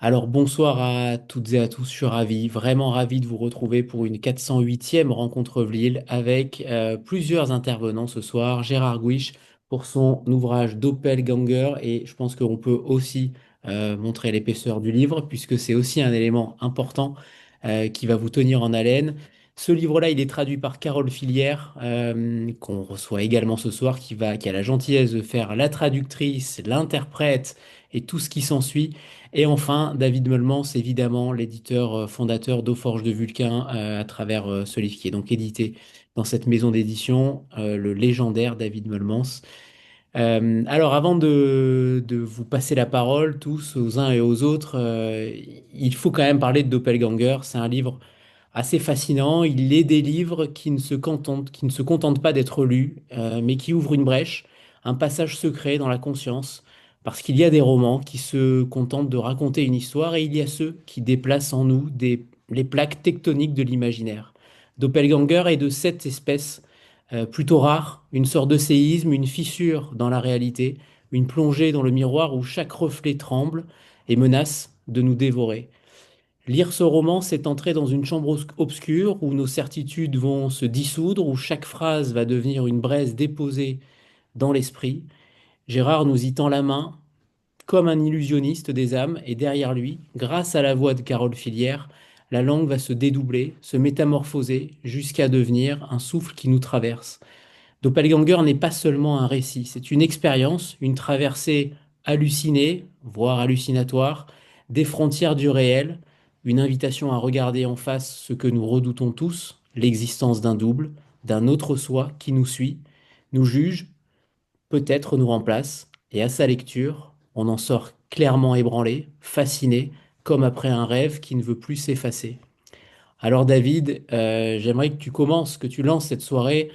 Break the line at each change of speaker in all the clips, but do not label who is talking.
Alors bonsoir à toutes et à tous, je suis ravi, vraiment ravi de vous retrouver pour une 408e rencontre Vlil avec plusieurs intervenants ce soir. Gérard Gouich pour son ouvrage Doppelganger et je pense qu'on peut aussi montrer l'épaisseur du livre puisque c'est aussi un élément important qui va vous tenir en haleine. Ce livre-là, il est traduit par Carole Filière, qu'on reçoit également ce soir, qui a la gentillesse de faire la traductrice, l'interprète et tout ce qui s'ensuit. Et enfin, David Meulmans, évidemment, l'éditeur fondateur d'Aux-Forges de Vulcain, à travers ce livre qui est donc édité dans cette maison d'édition, le légendaire David Meulmans. Alors, avant de vous passer la parole, tous aux uns et aux autres, il faut quand même parler de Doppelganger. C'est un livre assez fascinant. Il est des livres qui ne se contentent pas d'être lus, mais qui ouvrent une brèche, un passage secret dans la conscience. Parce qu'il y a des romans qui se contentent de raconter une histoire et il y a ceux qui déplacent en nous les plaques tectoniques de l'imaginaire. Doppelganger est de cette espèce plutôt rare, une sorte de séisme, une fissure dans la réalité, une plongée dans le miroir où chaque reflet tremble et menace de nous dévorer. Lire ce roman, c'est entrer dans une chambre obscure où nos certitudes vont se dissoudre, où chaque phrase va devenir une braise déposée dans l'esprit. Gérard nous y tend la main comme un illusionniste des âmes, et derrière lui, grâce à la voix de Carole Filière, la langue va se dédoubler, se métamorphoser, jusqu'à devenir un souffle qui nous traverse. Doppelganger n'est pas seulement un récit, c'est une expérience, une traversée hallucinée, voire hallucinatoire, des frontières du réel, une invitation à regarder en face ce que nous redoutons tous, l'existence d'un double, d'un autre soi qui nous suit, nous juge, peut-être nous remplace, et à sa lecture, on en sort clairement ébranlé, fasciné, comme après un rêve qui ne veut plus s'effacer. Alors David, j'aimerais que tu commences, que tu lances cette soirée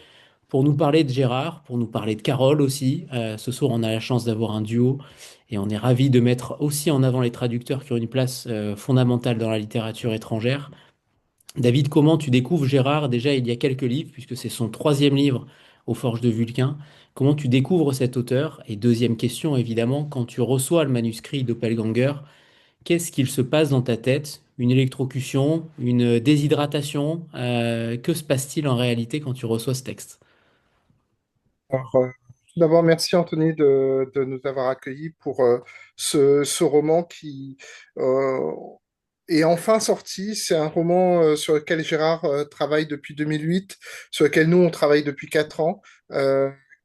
pour nous parler de Gérard, pour nous parler de Carole aussi. Ce soir, on a la chance d'avoir un duo et on est ravi de mettre aussi en avant les traducteurs qui ont une place fondamentale dans la littérature étrangère. David, comment tu découvres Gérard? Déjà, il y a quelques livres, puisque c'est son troisième livre aux Forges de Vulcain. Comment tu découvres cet auteur? Et deuxième question, évidemment, quand tu reçois le manuscrit d'Oppelganger, qu'est-ce qu'il se passe dans ta tête? Une électrocution, une déshydratation? Que se passe-t-il en réalité quand tu reçois ce texte?
Alors, tout d'abord, merci Anthony de nous avoir accueillis pour ce roman qui euh, est enfin sorti. C'est un roman sur lequel Gérard travaille depuis 2008, sur lequel nous, on travaille depuis 4 ans,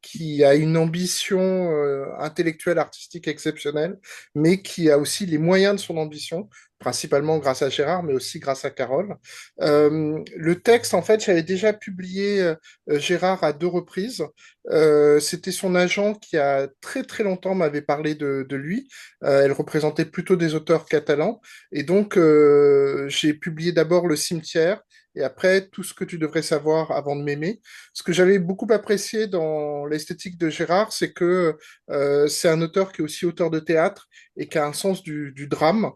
qui a une ambition intellectuelle, artistique exceptionnelle, mais qui a aussi les moyens de son ambition, principalement grâce à Gérard, mais aussi grâce à Carole. Le texte, en fait, j'avais déjà publié Gérard à 2 reprises. C'était son agent qui a très très longtemps m'avait parlé de lui. Elle représentait plutôt des auteurs catalans. Et donc, j'ai publié d'abord Le Cimetière et après Tout ce que tu devrais savoir avant de m'aimer. Ce que j'avais beaucoup apprécié dans l'esthétique de Gérard, c'est que c'est un auteur qui est aussi auteur de théâtre et qui a un sens du drame,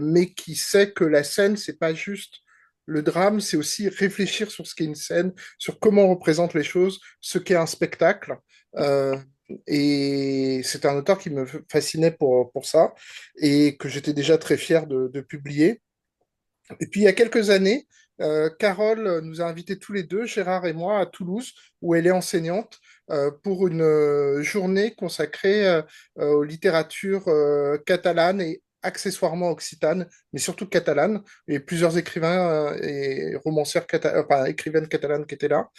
mais qui sait que la scène, c'est pas juste le drame, c'est aussi réfléchir sur ce qu'est une scène, sur comment on représente les choses, ce qu'est un spectacle. Euh, et c'est un auteur qui me fascinait pour ça et que j'étais déjà très fier de publier. Et puis il y a quelques années, Carole nous a invités tous les deux, Gérard et moi, à Toulouse, où elle est enseignante, pour une journée consacrée aux littératures catalanes et accessoirement occitanes, mais surtout catalanes. Il y a plusieurs écrivains et romancières, enfin, écrivaines catalanes qui étaient là.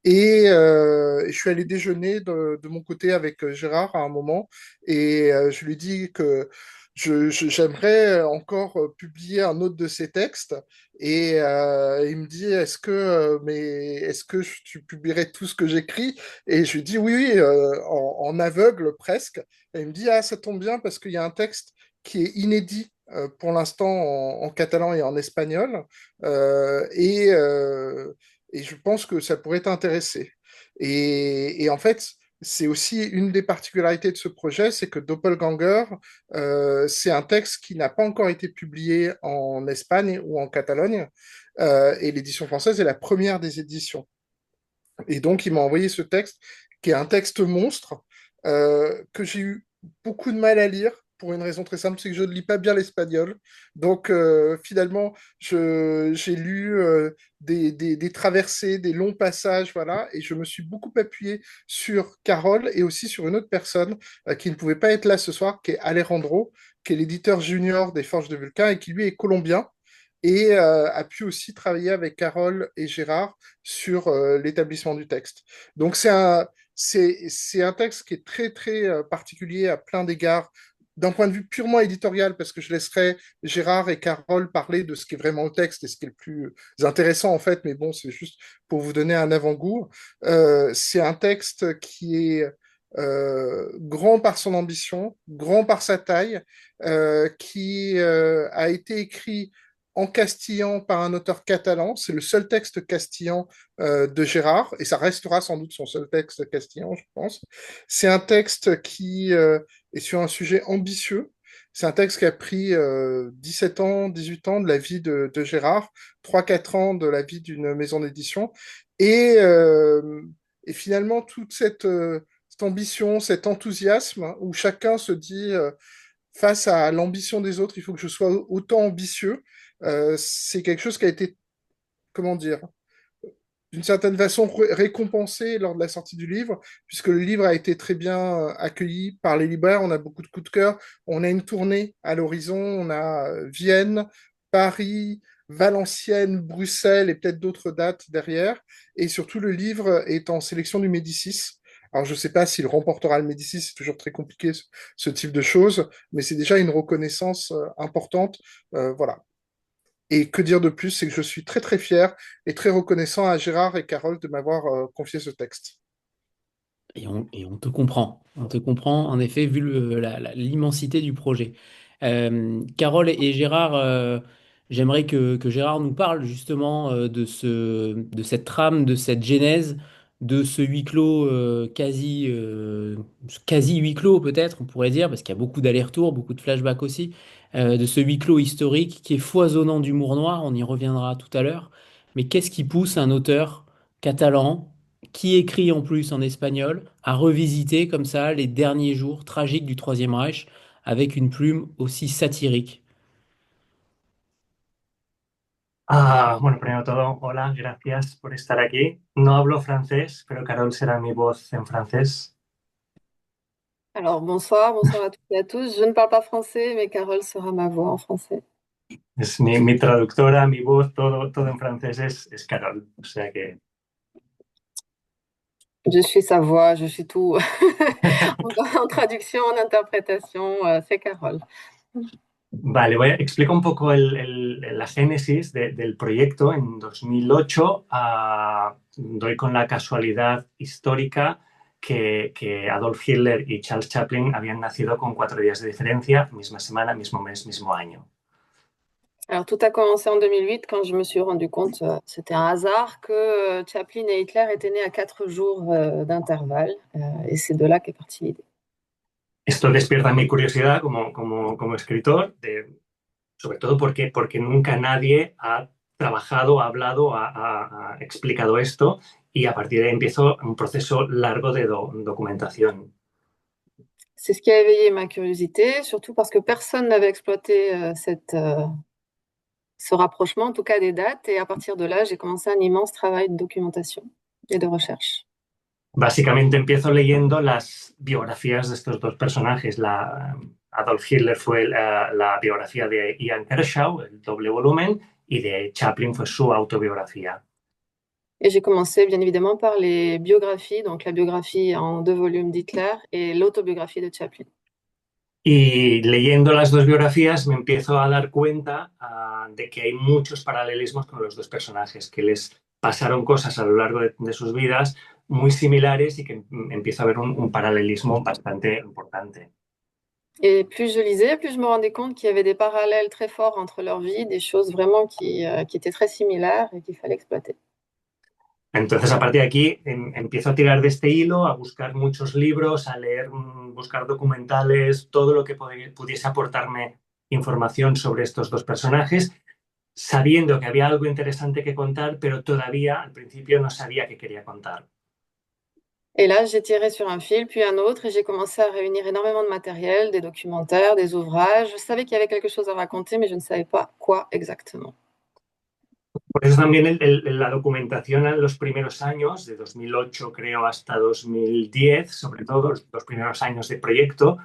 Et je suis allé déjeuner de mon côté avec Gérard à un moment, et je lui dis que j'aimerais encore publier un autre de ces textes. Et il me dit, est-ce que tu publierais tout ce que j'écris? Et je lui dis, oui, oui, en aveugle presque. Et il me dit, ah, ça tombe bien parce qu'il y a un texte qui est inédit pour l'instant en catalan et en espagnol. Euh, et, euh, et je pense que ça pourrait t'intéresser. Et en fait, c'est aussi une des particularités de ce projet, c'est que Doppelganger, c'est un texte qui n'a pas encore été publié en Espagne ou en Catalogne, et l'édition française est la première des éditions. Et donc, il m'a envoyé ce texte, qui est un texte monstre, que j'ai eu beaucoup de mal à lire, pour une raison très simple, c'est que je ne lis pas bien l'espagnol. Donc, finalement, j'ai lu des traversées, des longs passages, voilà, et je me suis beaucoup appuyé sur Carole et aussi sur une autre personne qui ne pouvait pas être là ce soir, qui est Alejandro, qui est l'éditeur junior des Forges de Vulcain et qui, lui, est colombien et a pu aussi travailler avec Carole et Gérard sur l'établissement du texte. Donc, c'est un texte qui est très, très particulier à plein d'égards d'un point de vue purement éditorial, parce que je laisserai Gérard et Carole parler de ce qui est vraiment le texte et ce qui est le plus intéressant en fait, mais bon, c'est juste pour vous donner un avant-goût. C'est un texte qui est grand par son ambition, grand par sa taille, qui a été écrit en castillan par un auteur catalan. C'est le seul texte castillan de Gérard, et ça restera sans doute son seul texte castillan, je pense. C'est un texte qui et sur un sujet ambitieux. C'est un texte qui a pris 17 ans, 18 ans de la vie de Gérard, 3-4 ans de la vie d'une maison d'édition. Et, euh, et finalement, toute cette ambition, cet enthousiasme, où chacun se dit, face à l'ambition des autres, il faut que je sois autant ambitieux, c'est quelque chose qui a été, comment dire, d'une certaine façon récompensé lors de la sortie du livre, puisque le livre a été très bien accueilli par les libraires. On a beaucoup de coups de cœur. On a une tournée à l'horizon. On a Vienne, Paris, Valenciennes, Bruxelles et peut-être d'autres dates derrière. Et surtout, le livre est en sélection du Médicis. Alors, je ne sais pas s'il remportera le Médicis, c'est toujours très compliqué ce type de choses, mais c'est déjà une reconnaissance importante. Voilà. Et que dire de plus, c'est que je suis très très fier et très reconnaissant à Gérard et Carole de m'avoir confié ce texte.
Et on te comprend. On te comprend, en effet, vu l'immensité du projet. Carole et Gérard, j'aimerais que Gérard nous parle justement de cette trame, de cette genèse, de ce huis clos quasi huis clos peut-être, on pourrait dire, parce qu'il y a beaucoup d'allers-retours, beaucoup de flashbacks aussi, de ce huis clos historique qui est foisonnant d'humour noir, on y reviendra tout à l'heure. Mais qu'est-ce qui pousse un auteur catalan qui écrit en plus en espagnol, à revisiter comme ça les derniers jours tragiques du Troisième Reich avec une plume aussi satirique?
Bueno, primero de todo, hola, gracias por estar aquí. No hablo francés, pero Carol será mi voz en francés.
Alors, bonsoir, bonsoir à toutes et à tous. Je ne parle pas français, mais Carole sera ma voix en français.
Es mi traductora, mi voz, todo en francés es Carol. O sea que,
Je suis sa voix, je suis tout. En traduction, en interprétation, c'est Carole.
vale, explico un poco la génesis del proyecto. En 2008 doy con la casualidad histórica que Adolf Hitler y Charles Chaplin habían nacido con 4 días de diferencia, misma semana, mismo mes, mismo año.
Alors, tout a commencé en 2008 quand je me suis rendu compte, c'était un hasard, que Chaplin et Hitler étaient nés à 4 jours d'intervalle. Et c'est de là qu'est partie l'idée.
Esto despierta mi curiosidad como escritor, sobre todo porque nunca nadie ha trabajado, ha hablado, ha explicado esto y a partir de ahí empiezo un proceso largo de documentación.
C'est ce qui a éveillé ma curiosité, surtout parce que personne n'avait exploité ce rapprochement, en tout cas des dates. Et à partir de là, j'ai commencé un immense travail de documentation et de recherche.
Básicamente empiezo leyendo las biografías de estos dos personajes. Adolf Hitler fue la biografía de Ian Kershaw, el doble volumen, y de Chaplin fue su autobiografía.
Et j'ai commencé bien évidemment par les biographies, donc la biographie en 2 volumes d'Hitler et l'autobiographie de Chaplin.
Y leyendo las dos biografías me empiezo a dar cuenta de que hay muchos paralelismos con los dos personajes, que les pasaron cosas a lo largo de sus vidas muy similares y que empiezo a ver un paralelismo bastante importante.
Et plus je lisais, plus je me rendais compte qu'il y avait des parallèles très forts entre leurs vies, des choses vraiment qui étaient très similaires et qu'il fallait exploiter.
Entonces, a partir de aquí, empiezo a tirar de este hilo, a buscar muchos libros, a leer, buscar documentales, todo lo que pudiese aportarme información sobre estos dos personajes, sabiendo que había algo interesante que contar, pero todavía al principio no sabía qué quería contar.
Et là, j'ai tiré sur un fil, puis un autre, et j'ai commencé à réunir énormément de matériel, des documentaires, des ouvrages. Je savais qu'il y avait quelque chose à raconter, mais je ne savais pas quoi exactement.
Por eso también la documentación en los primeros años, de 2008 creo hasta 2010, sobre todo los primeros años de proyecto,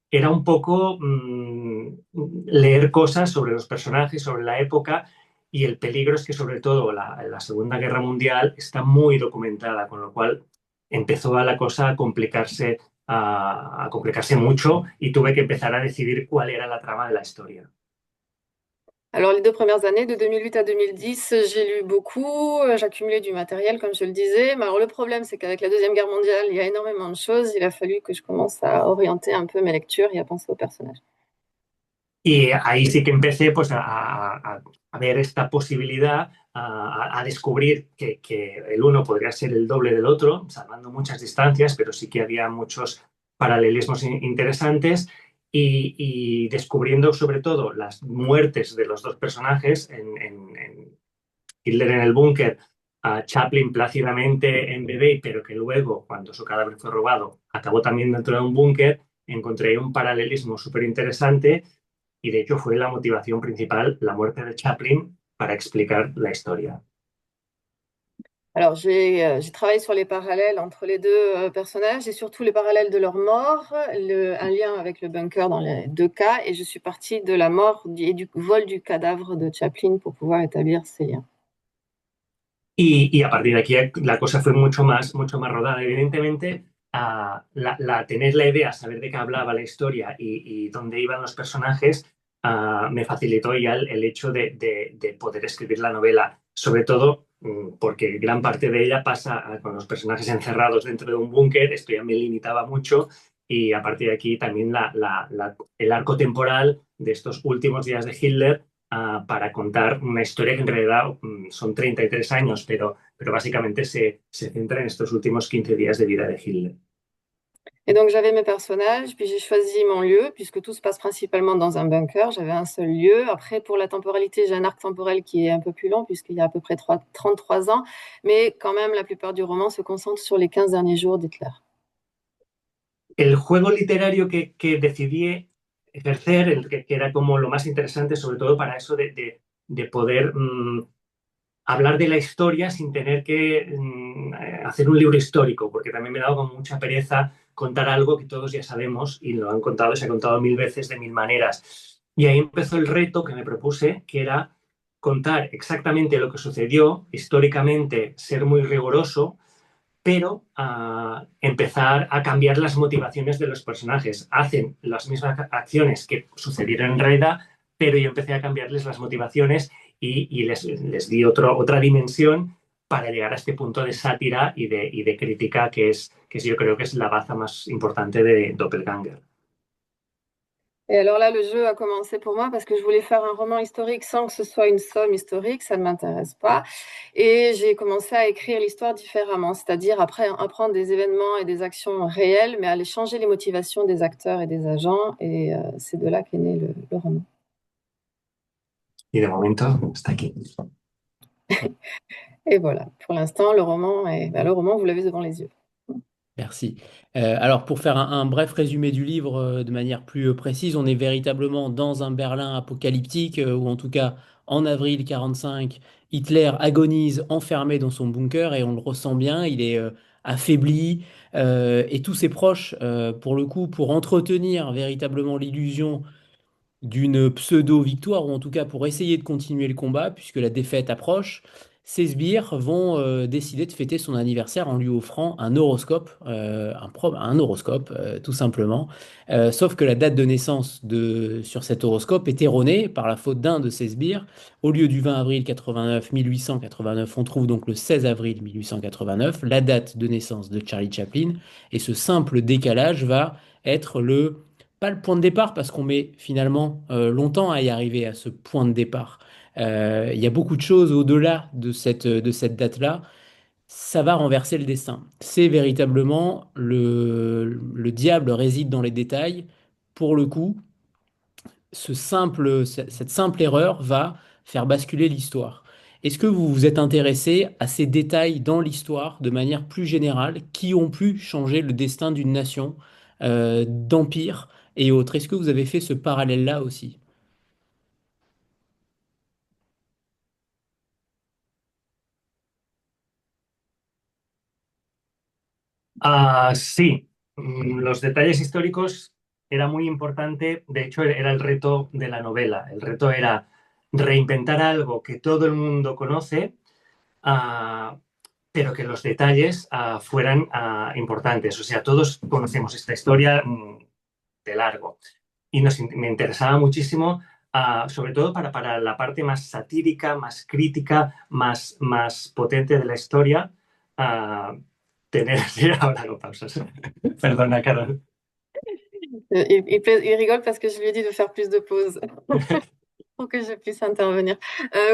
era un poco leer cosas sobre los personajes, sobre la época, y el peligro es que sobre todo la Segunda Guerra Mundial está muy documentada, con lo cual empezó a la cosa a complicarse mucho y tuve que empezar a decidir cuál era la trama de la historia.
Alors, les 2 premières années, de 2008 à 2010, j'ai lu beaucoup, j'accumulais du matériel, comme je le disais. Mais alors, le problème, c'est qu'avec la Deuxième Guerre mondiale, il y a énormément de choses. Il a fallu que je commence à orienter un peu mes lectures et à penser aux personnages.
Y ahí sí que empecé pues, a ver esta posibilidad, a descubrir que el uno podría ser el doble del otro, salvando muchas distancias, pero sí que había muchos paralelismos interesantes y descubriendo sobre todo las muertes de los dos personajes en Hitler en el búnker, a Chaplin plácidamente en bebé, pero que luego, cuando su cadáver fue robado, acabó también dentro de un búnker, encontré un paralelismo súper interesante y de hecho fue la motivación principal, la muerte de Chaplin, para explicar la historia.
Alors, j'ai travaillé sur les parallèles entre les deux personnages et surtout les parallèles de leur mort, un lien avec le bunker dans les deux cas. Et je suis partie de la mort et du vol du cadavre de Chaplin pour pouvoir établir ces liens.
Y a partir de aquí la cosa fue mucho más rodada. Evidentemente, tener la idea, saber de qué hablaba la historia y dónde iban los personajes, me facilitó ya el hecho de poder escribir la novela. Sobre todo porque gran parte de ella pasa con los personajes encerrados dentro de un búnker. Esto ya me limitaba mucho. Y a partir de aquí también el arco temporal de estos últimos días de Hitler para contar una historia que en realidad son 33 años, pero básicamente se centra en estos últimos 15 días de vida de Hitler.
Et donc j'avais mes personnages, puis j'ai choisi mon lieu, puisque tout se passe principalement dans un bunker. J'avais un seul lieu. Après, pour la temporalité, j'ai un arc temporel qui est un peu plus long, puisqu'il y a à peu près 33 ans. Mais quand même, la plupart du roman se concentre sur les 15 derniers jours d'Hitler.
El juego literario que decidí ejercer, que era como lo más interesante, sobre todo para eso de poder hablar de la historia sin tener que hacer un libro histórico, porque también me ha dado con mucha pereza contar algo que todos ya sabemos y lo han contado, se ha contado mil veces de mil maneras. Y ahí empezó el reto que me propuse, que era contar exactamente lo que sucedió históricamente, ser muy riguroso, pero empezar a cambiar las motivaciones de los personajes. Hacen las mismas acciones que sucedieron en realidad, pero yo empecé a cambiarles las motivaciones y les di otra dimensión para llegar a este punto de sátira y de crítica que yo creo que es la baza más importante de Doppelganger.
Et alors là, le jeu a commencé pour moi parce que je voulais faire un roman historique sans que ce soit une somme historique, ça ne m'intéresse pas. Et j'ai commencé à écrire l'histoire différemment, c'est-à-dire après apprendre des événements et des actions réelles, mais aller changer les motivations des acteurs et des agents. Et c'est de là qu'est né le roman.
Y de momento está aquí.
Et voilà, pour l'instant, le roman, vous l'avez devant les yeux.
Merci. Alors, pour faire un bref résumé du livre de manière plus précise, on est véritablement dans un Berlin apocalyptique, ou en tout cas en avril 45, Hitler agonise enfermé dans son bunker et on le ressent bien, il est affaibli et tous ses proches, pour le coup, pour entretenir véritablement l'illusion d'une pseudo-victoire, ou en tout cas pour essayer de continuer le combat, puisque la défaite approche, ces sbires vont décider de fêter son anniversaire en lui offrant un horoscope, un horoscope, tout simplement. Sauf que la date de naissance sur cet horoscope est erronée par la faute d'un de ces sbires. Au lieu du 20 avril 89, 1889, on trouve donc le 16 avril 1889, la date de naissance de Charlie Chaplin, et ce simple décalage va être pas le point de départ, parce qu'on met finalement longtemps à y arriver à ce point de départ. Il y a beaucoup de choses au-delà de cette date-là. Ça va renverser le destin. C'est véritablement le diable réside dans les détails. Pour le coup, cette simple erreur va faire basculer l'histoire. Est-ce que vous vous êtes intéressé à ces détails dans l'histoire de manière plus générale qui ont pu changer le destin d'une nation, d'empire et autres? Est-ce que vous avez fait ce parallèle-là aussi?
Sí, los detalles históricos era muy importante, de hecho era el reto de la novela. El reto era reinventar algo que todo el mundo conoce, ah, pero que los detalles fueran importantes. O sea, todos conocemos esta historia de largo y me interesaba muchísimo, sobre todo para la parte más satírica, más crítica, más potente de la historia, ah, tener... Ahora no pausas. Perdona, Carol.
Il rigole parce que je lui ai dit de faire plus de pauses pour que je puisse intervenir.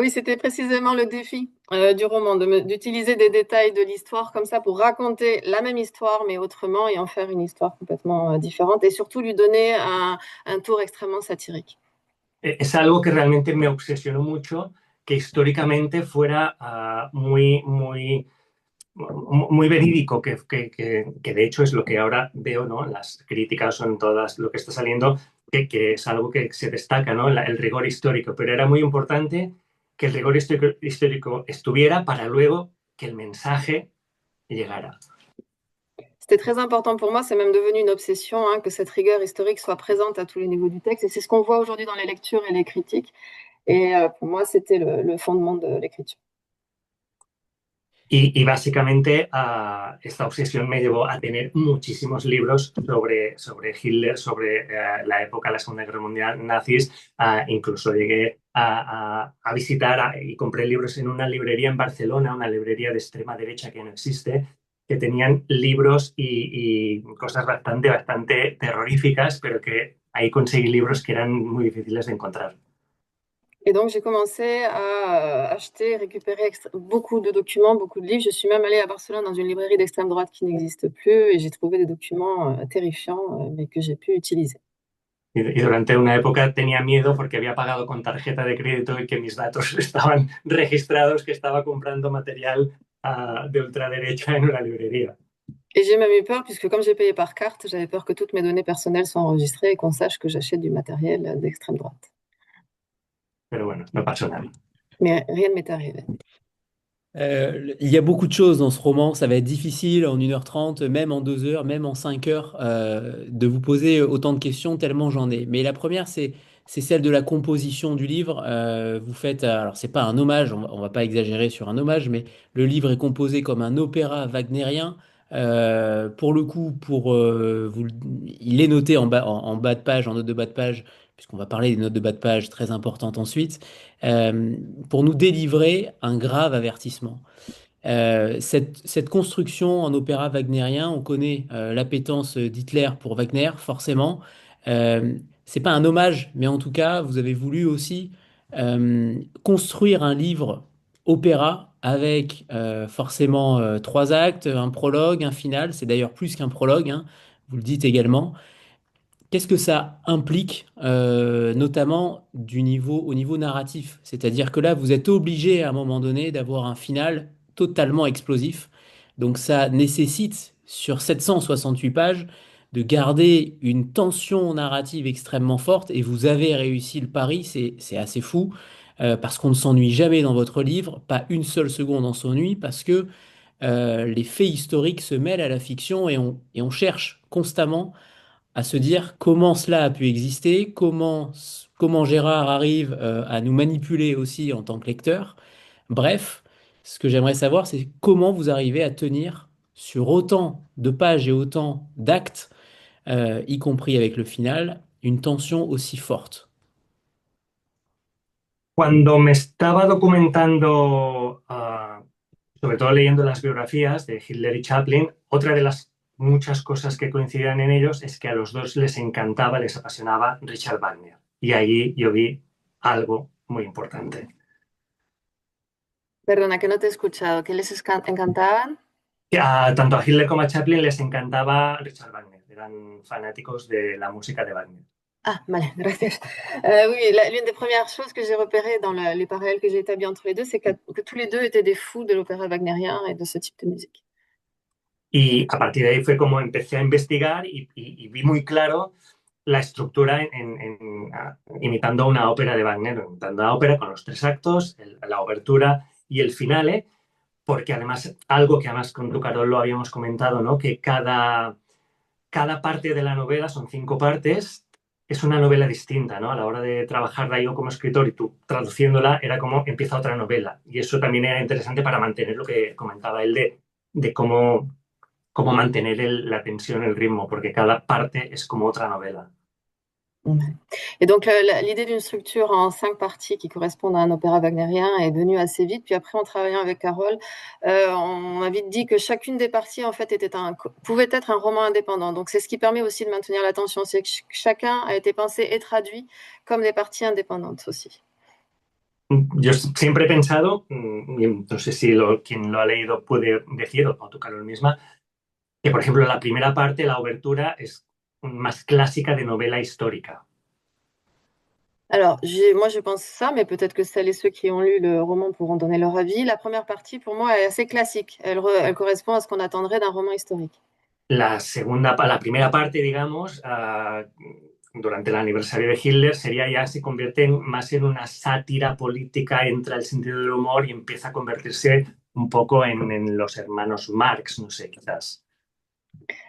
Oui, c'était précisément le défi du roman, d'utiliser des détails de l'histoire comme ça pour raconter la même histoire, mais autrement, et en faire une histoire complètement différente, et surtout lui donner un tour extrêmement satirique.
Es algo que realmente me obsesionó mucho, que históricamente fuera muy verídico, que de hecho es lo que ahora veo, ¿no? Las críticas son todas lo que está saliendo, que es algo que se destaca, ¿no? El rigor histórico, pero era muy importante que el rigor histórico estuviera para luego que el mensaje llegara.
C'était très important pour moi, c'est même devenu une obsession, hein, que cette rigueur historique soit présente à tous les niveaux du texte, et c'est ce qu'on voit aujourd'hui dans les lectures et les critiques, et pour moi, c'était le fondement de l'écriture.
Y básicamente esta obsesión me llevó a tener muchísimos libros sobre Hitler, sobre la época de la Segunda Guerra Mundial, nazis. Incluso llegué a visitar y compré libros en una librería en Barcelona, una librería de extrema derecha que no existe, que tenían libros y cosas bastante terroríficas, pero que ahí conseguí libros que eran muy difíciles de encontrar.
Et donc, j'ai commencé à acheter, récupérer beaucoup de documents, beaucoup de livres. Je suis même allée à Barcelone dans une librairie d'extrême droite qui n'existe plus, et j'ai trouvé des documents terrifiants, mais que j'ai pu utiliser.
Y durante una época tenía miedo porque había pagado con tarjeta de crédito y que mis datos estaban registrados, que estaba comprando material de ultraderecha en una librería.
Et j'ai même eu peur, puisque comme j'ai payé par carte, j'avais peur que toutes mes données personnelles soient enregistrées et qu'on sache que j'achète du matériel d'extrême droite.
Pero bueno, no pasó nada.
Mais rien ne m'est arrivé.
Il y a beaucoup de choses dans ce roman. Ça va être difficile en 1h30, même en 2 heures, même en 5 heures, de vous poser autant de questions, tellement j'en ai. Mais la première, c'est celle de la composition du livre. Vous faites, alors c'est pas un hommage, on va pas exagérer sur un hommage, mais le livre est composé comme un opéra wagnérien. Pour le coup, il est noté en bas de page, en note de bas de page, puisqu'on va parler des notes de bas de page très importantes ensuite, euh, pour nous délivrer un grave avertissement. Cette construction en opéra wagnérien, on connaît l'appétence d'Hitler pour Wagner, forcément. Euh, c'est pas un hommage, mais en tout cas, vous avez voulu aussi construire un livre opéra avec forcément 3 actes, un prologue, un final. C'est d'ailleurs plus qu'un prologue, hein, vous le dites également. Qu'est-ce que ça implique, notamment au niveau narratif? C'est-à-dire que là, vous êtes obligé à un moment donné d'avoir un final totalement explosif. Donc ça nécessite, sur 768 pages, de garder une tension narrative extrêmement forte. Et vous avez réussi le pari, c'est assez fou, parce qu'on ne s'ennuie jamais dans votre livre, pas une seule seconde on s'ennuie, parce que les faits historiques se mêlent à la fiction et on cherche constamment à se dire comment cela a pu exister, comment Gérard arrive à nous manipuler aussi en tant que lecteur. Bref, ce que j'aimerais savoir, c'est comment vous arrivez à tenir sur autant de pages et autant d'actes, y compris avec le final, une tension aussi forte.
Cuando me estaba documentando, sobre todo leyendo las biografías de Hitler y Chaplin, otra de las muchas cosas que coincidían en ellos es que a los dos les encantaba, les apasionaba Richard Wagner. Y ahí yo vi algo muy importante.
Perdona, que no te he escuchado. ¿Qué les encantaban?
Tanto a Hitler como a Chaplin les encantaba Richard Wagner, eran fanáticos de la música de Wagner.
Ah, vale, gracias. Oui, l'une des premières choses que j'ai repérées dans les parallèles que j'ai établis entre les deux, c'est que tous les deux étaient des fous de l'opéra wagnérien et de ce type de musique.
Y a partir de ahí fue como empecé a investigar y vi muy claro la estructura imitando una ópera de Wagner, imitando una ópera con los tres actos, la obertura y el finale, porque además, algo que además con tu Carol lo habíamos comentado, ¿no? Que cada parte de la novela, son 5 partes, es una novela distinta, ¿no? A la hora de trabajarla yo como escritor y tú traduciéndola, era como empieza otra novela. Y eso también era interesante para mantener lo que comentaba él de cómo mantener la tensión, el ritmo, porque cada parte es como otra novela.
Et donc, l'idée d'une structure en 5 parties qui correspondent à un opéra wagnérien est venue assez vite. Puis après, en travaillant avec Carole, on a vite dit que chacune des parties, en fait, pouvait être un roman indépendant. Donc, c'est ce qui permet aussi de maintenir l'attention. C'est que chacun a été pensé et traduit comme des parties indépendantes aussi.
Yo siempre he pensado, y no sé si quien lo ha leído puede decir, o tú, Carol misma, que por ejemplo la primera parte, la obertura, es más clásica de novela histórica.
Alors, moi, je pense ça, mais peut-être que celles et ceux qui ont lu le roman pourront donner leur avis. La première partie, pour moi, est assez classique. Elle correspond à ce qu'on attendrait d'un roman historique.
La primera parte, digamos, durante el aniversario de Hitler, se convierte más en una sátira política, entra el sentido del humor y empieza a convertirse un poco en los hermanos Marx, no sé, quizás.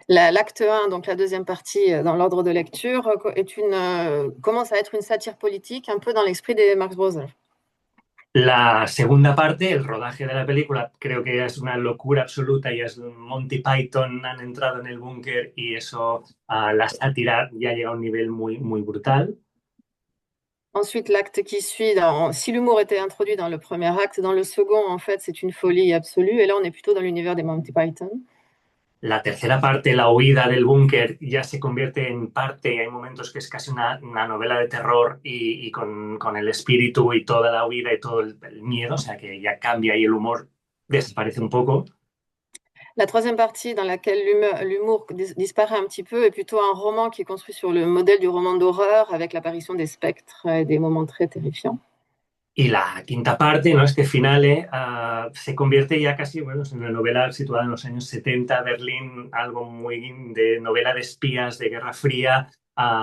L'acte 1, donc la deuxième partie dans l'ordre de lecture, commence à être une satire politique, un peu dans l'esprit des Marx Brothers.
La segunda parte, el rodaje de la película, creo que es una locura absoluta y es Monty Python, han entrado en el búnker y eso, la sátira ya llega a un nivel muy, muy brutal.
Ensuite, l'acte qui suit, si l'humour était introduit dans le premier acte, dans le second, en fait, c'est une folie absolue. Et là, on est plutôt dans l'univers des Monty Python.
La tercera parte, la huida del búnker, ya se convierte en parte, y hay momentos que es casi una novela de terror y con el espíritu y toda la huida y todo el miedo, o sea que ya cambia y el humor desaparece un poco.
La troisième partie, dans laquelle l'humour disparaît un petit peu, est plutôt un roman qui est construit sur le modèle du roman d'horreur, avec l'apparition des spectres et des moments très terrifiants.
Y la quinta parte, ¿no? Este finale, se convierte ya casi, bueno, en una novela situada en los años 70, Berlín, algo muy de novela de espías, de Guerra Fría,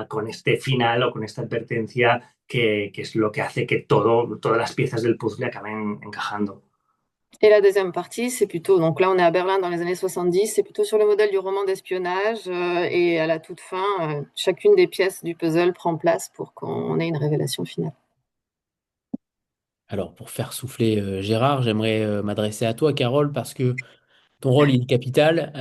con este final o con esta advertencia que es lo que hace que todas las piezas del puzzle acaben encajando.
Et la deuxième partie, c'est plutôt, donc là on est à Berlin dans les années 70, c'est plutôt sur le modèle du roman d'espionnage et à la toute fin, chacune des pièces du puzzle prend place pour qu'on ait une révélation finale.
Alors, pour faire souffler Gérard, j'aimerais m'adresser à toi, Carole, parce que ton rôle il est capital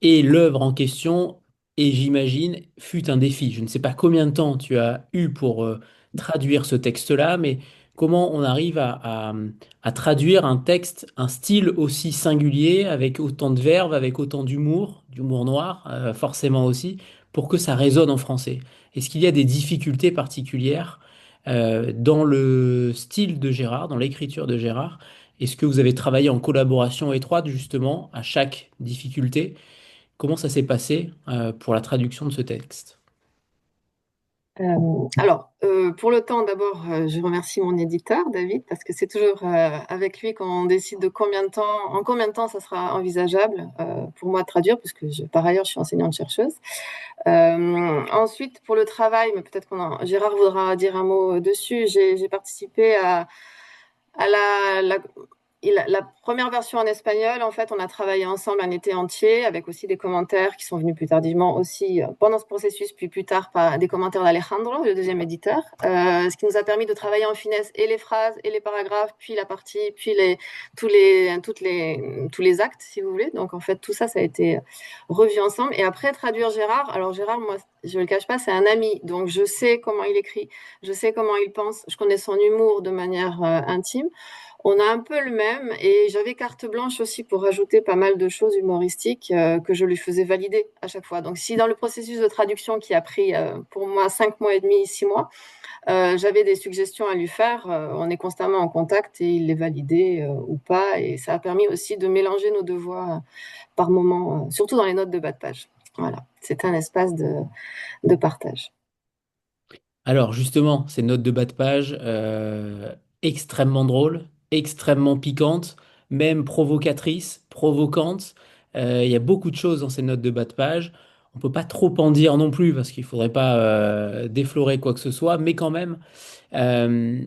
et l'œuvre en question, et j'imagine, fut un défi. Je ne sais pas combien de temps tu as eu pour traduire ce texte-là, mais comment on arrive à traduire un texte, un style aussi singulier, avec autant de verve, avec autant d'humour noir, forcément aussi, pour que ça résonne en français. Est-ce qu'il y a des difficultés particulières dans le style de Gérard, dans l'écriture de Gérard? Est-ce que vous avez travaillé en collaboration étroite justement à chaque difficulté? Comment ça s'est passé pour la traduction de ce texte?
Alors, pour le temps, d'abord, je remercie mon éditeur, David, parce que c'est toujours avec lui qu'on décide de en combien de temps ça sera envisageable pour moi de traduire, puisque par ailleurs, je suis enseignante-chercheuse. Ensuite, pour le travail, mais peut-être Gérard voudra dire un mot dessus, j'ai participé à la première version en espagnol. En fait, on a travaillé ensemble un été entier avec aussi des commentaires qui sont venus plus tardivement aussi pendant ce processus, puis plus tard par des commentaires d'Alejandro, le deuxième éditeur, ce qui nous a permis de travailler en finesse et les phrases et les paragraphes, puis la partie, puis tous les actes, si vous voulez. Donc, en fait, tout ça, ça a été revu ensemble. Et après, traduire Gérard. Alors, Gérard, moi, je ne le cache pas, c'est un ami. Donc, je sais comment il écrit, je sais comment il pense, je connais son humour de manière intime. On a un peu le même et j'avais carte blanche aussi pour rajouter pas mal de choses humoristiques que je lui faisais valider à chaque fois. Donc si dans le processus de traduction qui a pris pour moi 5 mois et demi, 6 mois, j'avais des suggestions à lui faire, on est constamment en contact et il les validait ou pas. Et ça a permis aussi de mélanger nos deux voix par moments, surtout dans les notes de bas de page. Voilà, c'est un espace de partage.
Alors justement, ces notes de bas de page, extrêmement drôles, extrêmement piquantes, même provocatrices, provocantes. Il y a beaucoup de choses dans ces notes de bas de page. On peut pas trop en dire non plus parce qu'il faudrait pas déflorer quoi que ce soit, mais quand même, euh,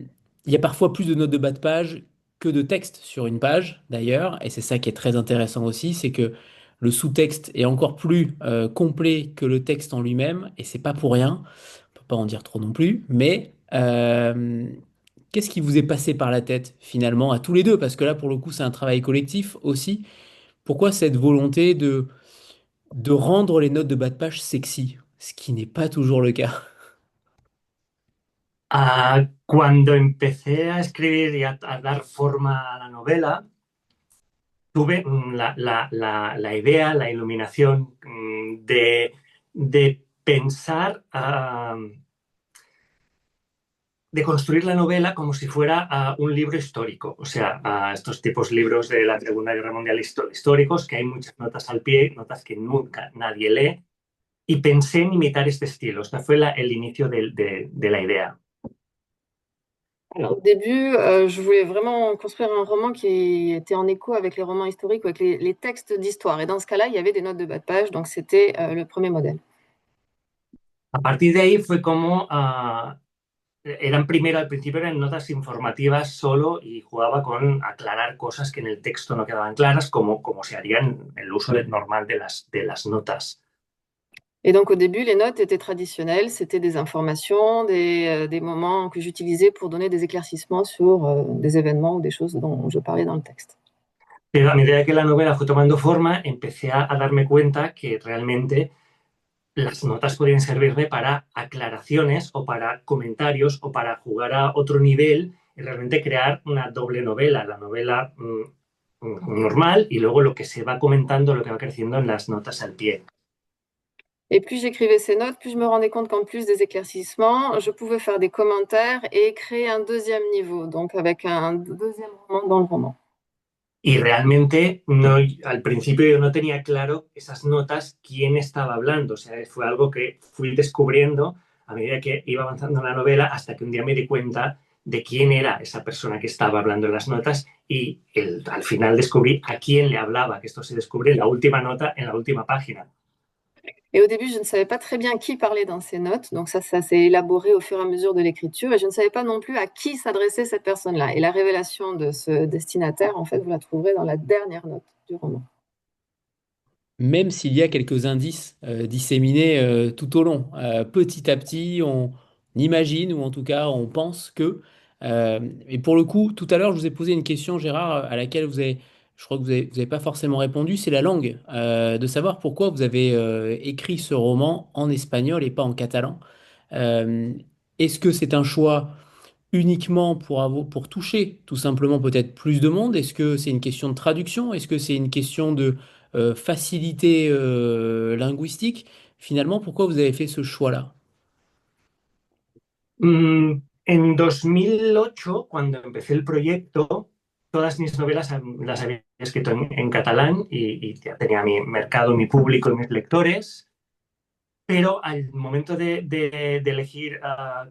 il y a parfois plus de notes de bas de page que de texte sur une page d'ailleurs, et c'est ça qui est très intéressant aussi, c'est que le sous-texte est encore plus complet que le texte en lui-même, et c'est pas pour rien. On peut pas en dire trop non plus, mais qu'est-ce qui vous est passé par la tête finalement à tous les deux? Parce que là, pour le coup, c'est un travail collectif aussi. Pourquoi cette volonté de rendre les notes de bas de page sexy, ce qui n'est pas toujours le cas?
Cuando empecé a escribir y a dar forma a la novela, tuve la idea, la iluminación de pensar, de construir la novela como si fuera un libro histórico, o sea, estos tipos libros de la Segunda Guerra Mundial históricos, que hay muchas notas al pie, notas que nunca nadie lee, y pensé en imitar este estilo. Este fue el inicio de la idea.
Alors, au début, je voulais vraiment construire un roman qui était en écho avec les romans historiques ou avec les textes d'histoire. Et dans ce cas-là, il y avait des notes de bas de page, donc c'était le premier modèle.
A partir de ahí fue como eran primero, al principio eran notas informativas solo y jugaba con aclarar cosas que en el texto no quedaban claras, como se haría en el uso normal de las notas.
Et donc au début, les notes étaient traditionnelles, c'était des informations, des moments que j'utilisais pour donner des éclaircissements sur des événements ou des choses dont je parlais dans le texte.
Pero a medida que la novela fue tomando forma, empecé a darme cuenta que realmente las notas podían servirme para aclaraciones o para comentarios o para jugar a otro nivel y realmente crear una doble novela, la novela normal y luego lo que se va comentando, lo que va creciendo en las notas al pie.
Et plus j'écrivais ces notes, plus je me rendais compte qu'en plus des éclaircissements, je pouvais faire des commentaires et créer un deuxième niveau, donc avec un deuxième roman dans le roman.
Y realmente no, al principio yo no tenía claro esas notas quién estaba hablando. O sea, fue algo que fui descubriendo a medida que iba avanzando la novela hasta que un día me di cuenta de quién era esa persona que estaba hablando en las notas y al final descubrí a quién le hablaba, que esto se descubre en la última nota, en la última página.
Et au début, je ne savais pas très bien qui parlait dans ces notes, donc ça s'est élaboré au fur et à mesure de l'écriture, et je ne savais pas non plus à qui s'adressait cette personne-là. Et la révélation de ce destinataire, en fait, vous la trouverez dans la dernière note du roman.
Même s'il y a quelques indices disséminés tout au long. Petit à petit, on imagine, ou en tout cas, on pense que... et pour le coup, tout à l'heure, je vous ai posé une question, Gérard, à laquelle je crois que vous avez pas forcément répondu, c'est la langue. De savoir pourquoi vous avez écrit ce roman en espagnol et pas en catalan. Euh, Est-ce que c'est un choix uniquement pour toucher tout simplement peut-être plus de monde? Est-ce que c'est une question de traduction? Est-ce que c'est une question de facilité linguistique? Finalement, pourquoi vous avez fait ce choix-là?
En 2008, cuando empecé el proyecto, todas mis novelas las había escrito en catalán y ya tenía mi mercado, mi público y mis lectores. Pero al momento de elegir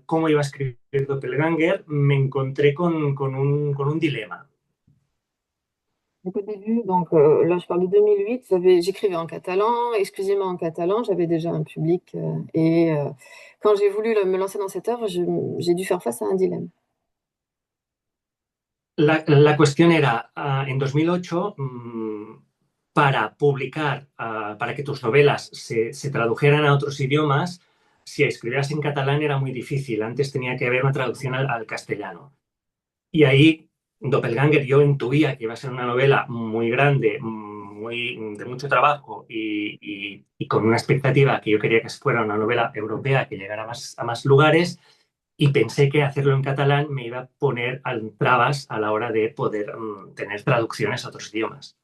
cómo iba a escribir Doppelganger, me encontré con un dilema.
Donc au début, là je parle de 2008, j'écrivais en catalan, exclusivement en catalan, j'avais déjà un public et quand j'ai voulu me lancer dans cette œuvre, j'ai dû faire face à un dilemme.
La cuestión era, en 2008, para publicar, para que tus novelas se tradujeran a otros idiomas, si escribías en catalán era muy difícil. Antes tenía que haber una traducción al castellano. Y ahí, Doppelganger, yo intuía que iba a ser una novela muy grande, de mucho trabajo y con una expectativa que yo quería que fuera una novela europea que llegara a más lugares. Y pensé que hacerlo en catalán me iba a poner trabas a la hora de poder tener traducciones a otros idiomas.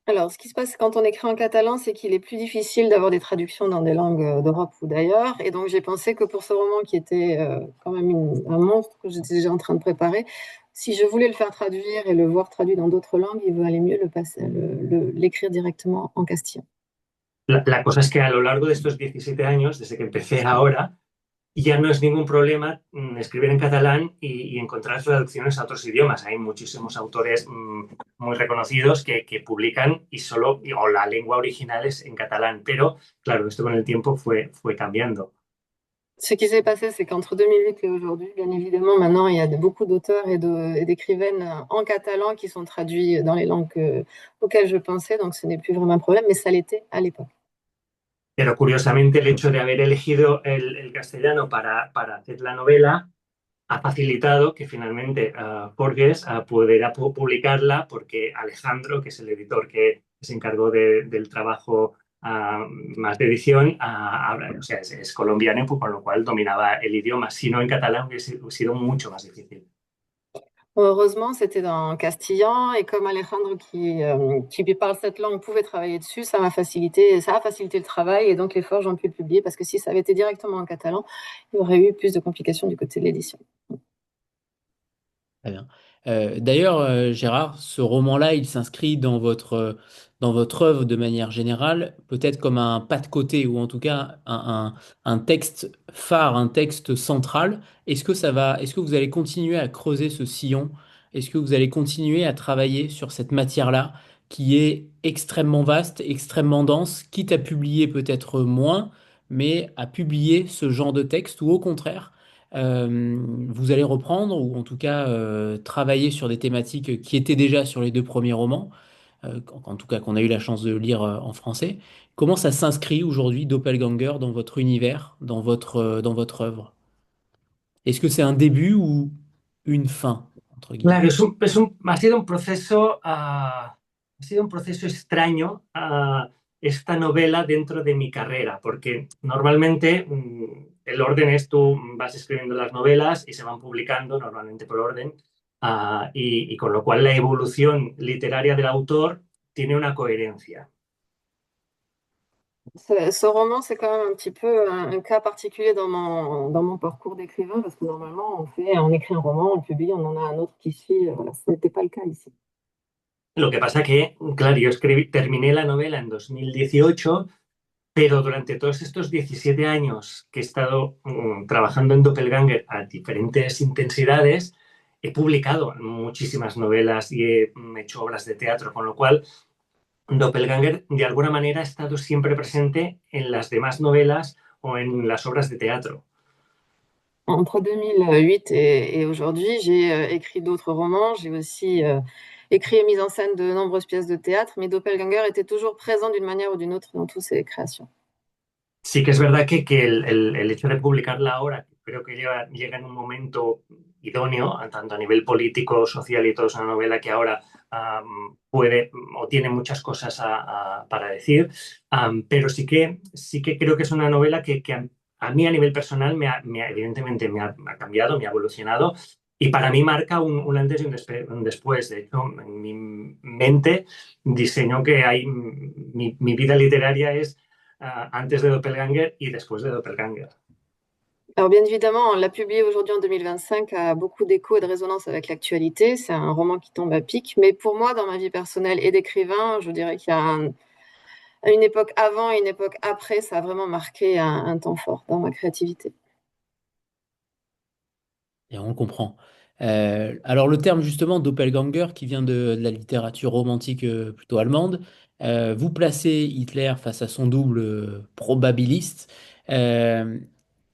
Alors, ce qui se passe quand on écrit en catalan, c'est qu'il est plus difficile d'avoir des traductions dans des langues d'Europe ou d'ailleurs. Et donc, j'ai pensé que pour ce roman qui était quand même un monstre que j'étais déjà en train de préparer, si je voulais le faire traduire et le voir traduit dans d'autres langues, il valait mieux l'écrire directement en castillan.
La cosa es que a lo largo de estos 17 años, desde que empecé ahora, ya no es ningún problema escribir en catalán y encontrar traducciones a otros idiomas. Hay muchísimos autores muy reconocidos que publican o la lengua original es en catalán, pero claro, esto con el tiempo fue cambiando.
Ce qui s'est passé, c'est qu'entre 2008 et aujourd'hui, bien évidemment, maintenant, il y a beaucoup d'auteurs et d'écrivaines en catalan qui sont traduits dans les langues auxquelles je pensais, donc ce n'est plus vraiment un problème, mais ça l'était à l'époque.
Pero curiosamente el hecho de haber elegido el castellano para hacer la novela ha facilitado que finalmente Porges pudiera publicarla porque Alejandro, que es el editor que se encargó del trabajo más de edición, o sea, es colombiano, pues, con lo cual dominaba el idioma. Si no, en catalán hubiese sido mucho más difícil.
Heureusement, c'était dans castillan et comme Alejandro qui parle cette langue pouvait travailler dessus, ça a facilité le travail et donc les forges ont pu le publier parce que si ça avait été directement en catalan, il y aurait eu plus de complications du côté de l'édition.
Très bien. D'ailleurs, Gérard, ce roman-là, il s'inscrit dans votre œuvre de manière générale, peut-être comme un pas de côté, ou en tout cas un texte phare, un texte central. Est-ce que vous allez continuer à creuser ce sillon? Est-ce que vous allez continuer à travailler sur cette matière-là, qui est extrêmement vaste, extrêmement dense, quitte à publier peut-être moins, mais à publier ce genre de texte, ou au contraire? Vous allez reprendre ou en tout cas travailler sur des thématiques qui étaient déjà sur les deux premiers romans, en tout cas qu'on a eu la chance de lire en français. Comment ça s'inscrit aujourd'hui, Doppelganger, dans votre univers, dans votre œuvre? Est-ce que c'est un début ou une fin, entre guillemets?
Claro, ha sido un proceso, ha sido un proceso extraño esta novela dentro de mi carrera, porque normalmente el orden es tú vas escribiendo las novelas y se van publicando normalmente por orden, y con lo cual la evolución literaria del autor tiene una coherencia.
Ce roman, c'est quand même un petit peu un cas particulier dans mon parcours d'écrivain parce que normalement, on écrit un roman, on le publie, on en a un autre qui suit. Voilà, ce n'était pas le cas ici.
Lo que pasa que, claro, terminé la novela en 2018. Pero durante todos estos 17 años que he estado trabajando en Doppelganger a diferentes intensidades, he publicado muchísimas novelas y he hecho obras de teatro, con lo cual Doppelganger de alguna manera ha estado siempre presente en las demás novelas o en las obras de teatro.
Entre 2008 et aujourd'hui, j'ai écrit d'autres romans. J'ai aussi écrit et mis en scène de nombreuses pièces de théâtre, mais Doppelganger était toujours présent d'une manière ou d'une autre dans toutes ces créations.
Sí que es verdad que el hecho de publicarla ahora creo que llega en un momento idóneo, tanto a nivel político, social y todo, es una novela que ahora puede o tiene muchas cosas para decir, pero sí que creo que es una novela que a mí a nivel personal evidentemente me ha cambiado, me ha evolucionado y para mí marca un antes y un después. De hecho, en mi mente diseñó que mi vida literaria es antes de Doppelganger y después de Doppelganger.
Alors bien évidemment, l'a publié aujourd'hui en 2025 a beaucoup d'écho et de résonance avec l'actualité. C'est un roman qui tombe à pic, mais pour moi, dans ma vie personnelle et d'écrivain, je dirais qu'il y a une époque avant et une époque après. Ça a vraiment marqué un temps fort dans ma créativité.
Et on le comprend. Alors le terme justement doppelganger qui vient de la littérature romantique plutôt allemande, vous placez Hitler face à son double probabiliste. Euh,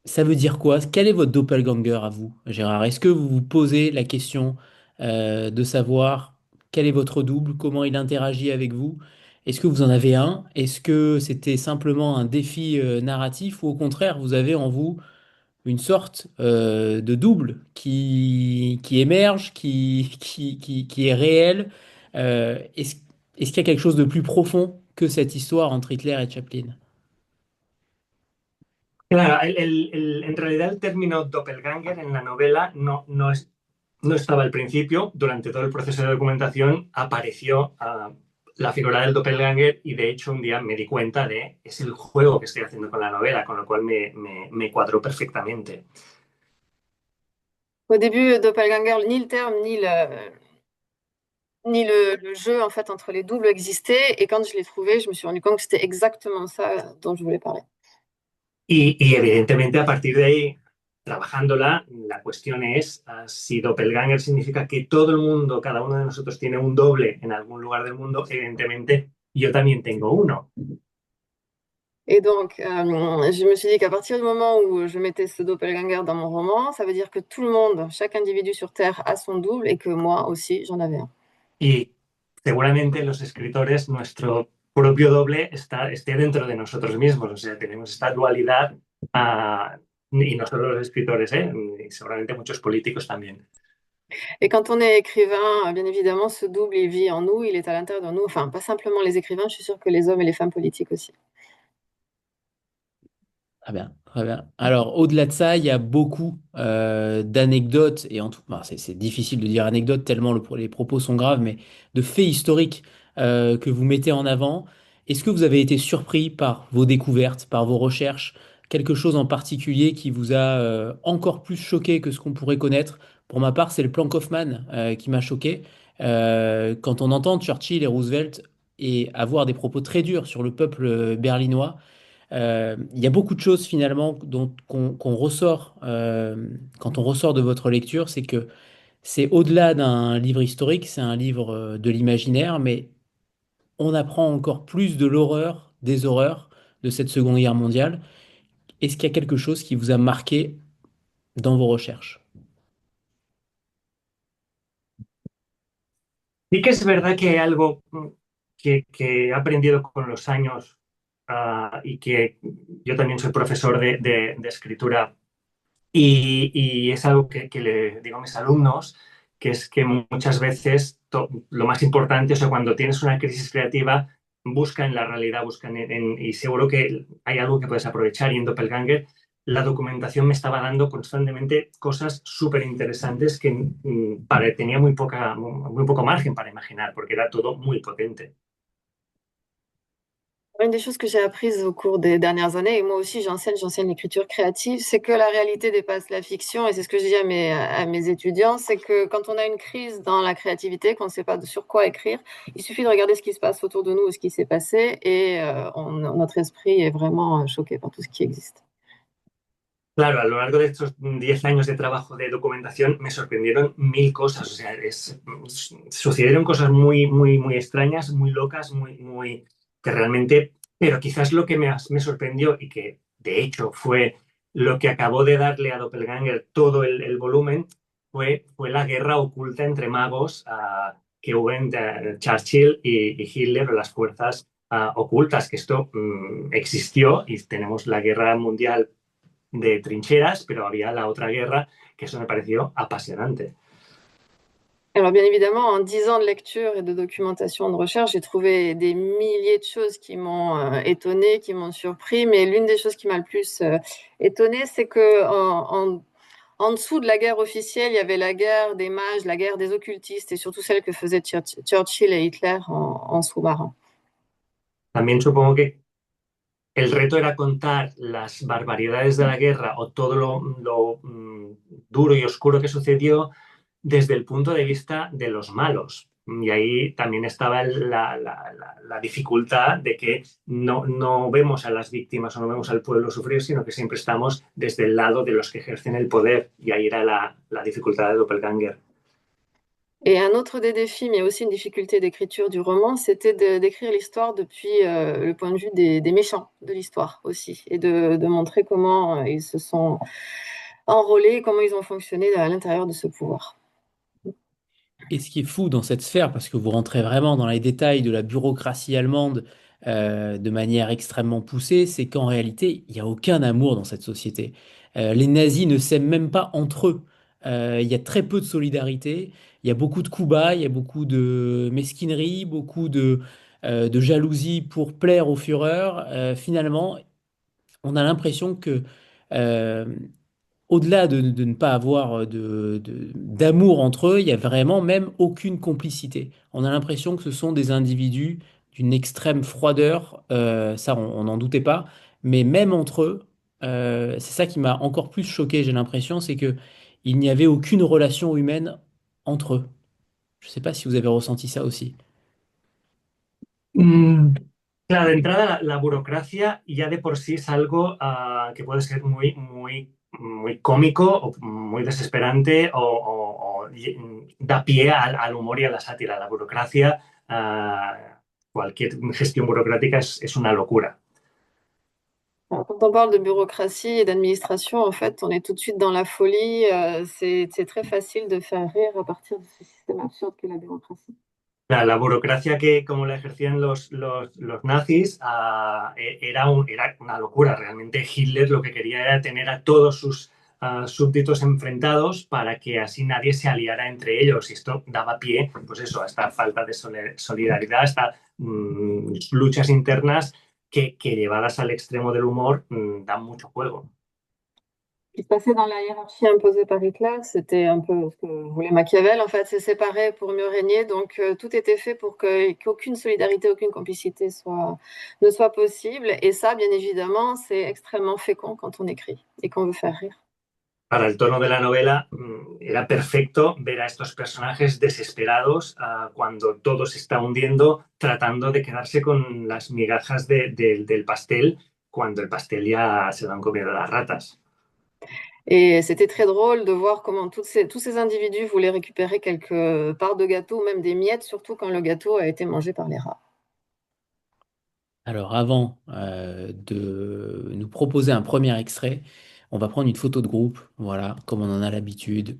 Ça veut dire quoi? Quel est votre doppelganger à vous, Gérard? Est-ce que vous vous posez la question de savoir quel est votre double, comment il interagit avec vous? Est-ce que vous en avez un? Est-ce que c'était simplement un défi narratif ou au contraire, vous avez en vous une sorte de double qui émerge, qui est réel? Est-ce qu'il y a quelque chose de plus profond que cette histoire entre Hitler et Chaplin?
Claro, en realidad el término doppelganger en la novela no estaba al principio. Durante todo el proceso de documentación apareció la figura del doppelganger y de hecho un día me di cuenta de es el juego que estoy haciendo con la novela, con lo cual me cuadró perfectamente.
Au début, Doppelganger, ni le terme, ni ni le jeu en fait entre les doubles existait. Et quand je l'ai trouvé, je me suis rendu compte que c'était exactement ça dont je voulais parler.
Y evidentemente a partir de ahí, trabajándola, la cuestión es si doppelganger significa que todo el mundo, cada uno de nosotros tiene un doble en algún lugar del mundo, evidentemente yo también tengo uno.
Et donc, je me suis dit qu'à partir du moment où je mettais ce doppelganger dans mon roman, ça veut dire que tout le monde, chaque individu sur Terre a son double et que moi aussi, j'en avais un.
Y seguramente los escritores, nuestro propio doble esté dentro de nosotros mismos, o sea, tenemos esta dualidad, y no solo los escritores, y seguramente muchos políticos también.
Et quand on est écrivain, bien évidemment, ce double, il vit en nous, il est à l'intérieur de nous. Enfin, pas simplement les écrivains, je suis sûre que les hommes et les femmes politiques aussi.
Très bien, très bien. Alors, au-delà de ça, il y a beaucoup d'anecdotes, et en tout, bah, c'est difficile de dire anecdotes tellement les propos sont graves, mais de faits historiques que vous mettez en avant. Est-ce que vous avez été surpris par vos découvertes, par vos recherches, quelque chose en particulier qui vous a encore plus choqué que ce qu'on pourrait connaître? Pour ma part, c'est le plan Kaufman qui m'a choqué. Quand on entend Churchill et Roosevelt et avoir des propos très durs sur le peuple berlinois, il y a beaucoup de choses finalement qu'on ressort quand on ressort de votre lecture, c'est que c'est au-delà d'un livre historique, c'est un livre de l'imaginaire, mais on apprend encore plus de l'horreur, des horreurs de cette Seconde Guerre mondiale. Est-ce qu'il y a quelque chose qui vous a marqué dans vos recherches?
Sí que es verdad que hay algo que he aprendido con los años, y que yo también soy profesor de escritura y es algo que le digo a mis alumnos, que es que muchas veces lo más importante, o sea, cuando tienes una crisis creativa, busca en la realidad, busca y seguro que hay algo que puedes aprovechar. Y en Doppelganger la documentación me estaba dando constantemente cosas súper interesantes que tenía muy poco margen para imaginar, porque era todo muy potente.
Une des choses que j'ai apprises au cours des dernières années, et moi aussi j'enseigne l'écriture créative, c'est que la réalité dépasse la fiction, et c'est ce que je dis à mes étudiants, c'est que quand on a une crise dans la créativité, qu'on ne sait pas sur quoi écrire, il suffit de regarder ce qui se passe autour de nous, ce qui s'est passé, et notre esprit est vraiment choqué par tout ce qui existe.
Claro, a lo largo de estos 10 años de trabajo de documentación me sorprendieron mil cosas. O sea, sucedieron cosas muy extrañas, muy locas, que realmente, pero quizás lo que me sorprendió y que de hecho fue lo que acabó de darle a Doppelganger todo el volumen, fue la guerra oculta entre magos, que hubo entre Churchill y Hitler, o las fuerzas ocultas, que esto existió, y tenemos la guerra mundial de trincheras, pero había la otra guerra, que eso me pareció apasionante.
Alors bien évidemment, en 10 ans de lecture et de documentation, de recherche, j'ai trouvé des milliers de choses qui m'ont étonnée, qui m'ont surpris, mais l'une des choses qui m'a le plus étonnée, c'est que en dessous de la guerre officielle, il y avait la guerre des mages, la guerre des occultistes, et surtout celle que faisaient Churchill et Hitler en sous-marin.
También supongo que el reto era contar las barbaridades de la guerra o todo lo duro y oscuro que sucedió desde el punto de vista de los malos. Y ahí también estaba la dificultad de que no vemos a las víctimas o no vemos al pueblo sufrir, sino que siempre estamos desde el lado de los que ejercen el poder. Y ahí era la dificultad de Doppelganger.
Et un autre des défis, mais aussi une difficulté d'écriture du roman, c'était d'écrire l'histoire depuis le point de vue des méchants de l'histoire aussi, et de montrer comment ils se sont enrôlés, comment ils ont fonctionné à l'intérieur de ce pouvoir.
Et ce qui est fou dans cette sphère, parce que vous rentrez vraiment dans les détails de la bureaucratie allemande de manière extrêmement poussée, c'est qu'en réalité, il n'y a aucun amour dans cette société. Les nazis ne s'aiment même pas entre eux. Il y a très peu de solidarité, il y a beaucoup de coups bas, il y a beaucoup de mesquinerie, beaucoup de jalousie pour plaire au Führer. Finalement, on a l'impression que euh, au-delà de ne pas avoir d'amour entre eux, il y a vraiment même aucune complicité. On a l'impression que ce sont des individus d'une extrême froideur, ça on n'en doutait pas, mais même entre eux, c'est ça qui m'a encore plus choqué, j'ai l'impression, c'est que il n'y avait aucune relation humaine entre eux. Je ne sais pas si vous avez ressenti ça aussi.
Mm, Claro, de entrada la burocracia ya de por sí es algo que puede ser muy cómico o muy desesperante o da pie al humor y a la sátira. La burocracia, cualquier gestión burocrática es una locura.
Alors, quand on parle de bureaucratie et d'administration, en fait, on est tout de suite dans la folie. C'est très facile de faire rire à partir de ce système absurde qu'est la bureaucratie.
La burocracia que como la ejercían los nazis era una locura. Realmente Hitler lo que quería era tener a todos sus súbditos enfrentados para que así nadie se aliara entre ellos. Y esto daba pie, pues eso, a esta falta de solidaridad, hasta luchas internas que llevadas al extremo del humor dan mucho juego.
Ce qui se passait dans la hiérarchie imposée par Hitler, c'était un peu ce que voulait Machiavel. En fait, c'est séparé pour mieux régner. Donc, tout était fait pour qu'aucune solidarité, aucune complicité ne soit possible. Et ça, bien évidemment, c'est extrêmement fécond quand on écrit et qu'on veut faire rire.
Para el tono de la novela era perfecto ver a estos personajes desesperados cuando todo se está hundiendo, tratando de quedarse con las migajas del pastel, cuando el pastel ya se lo han comido las ratas.
Et c'était très drôle de voir comment tous ces individus voulaient récupérer quelques parts de gâteau, ou même des miettes, surtout quand le gâteau a été mangé par les rats.
Alors avant de nous proposer un premier extrait, on va prendre une photo de groupe, voilà, comme on en a l'habitude.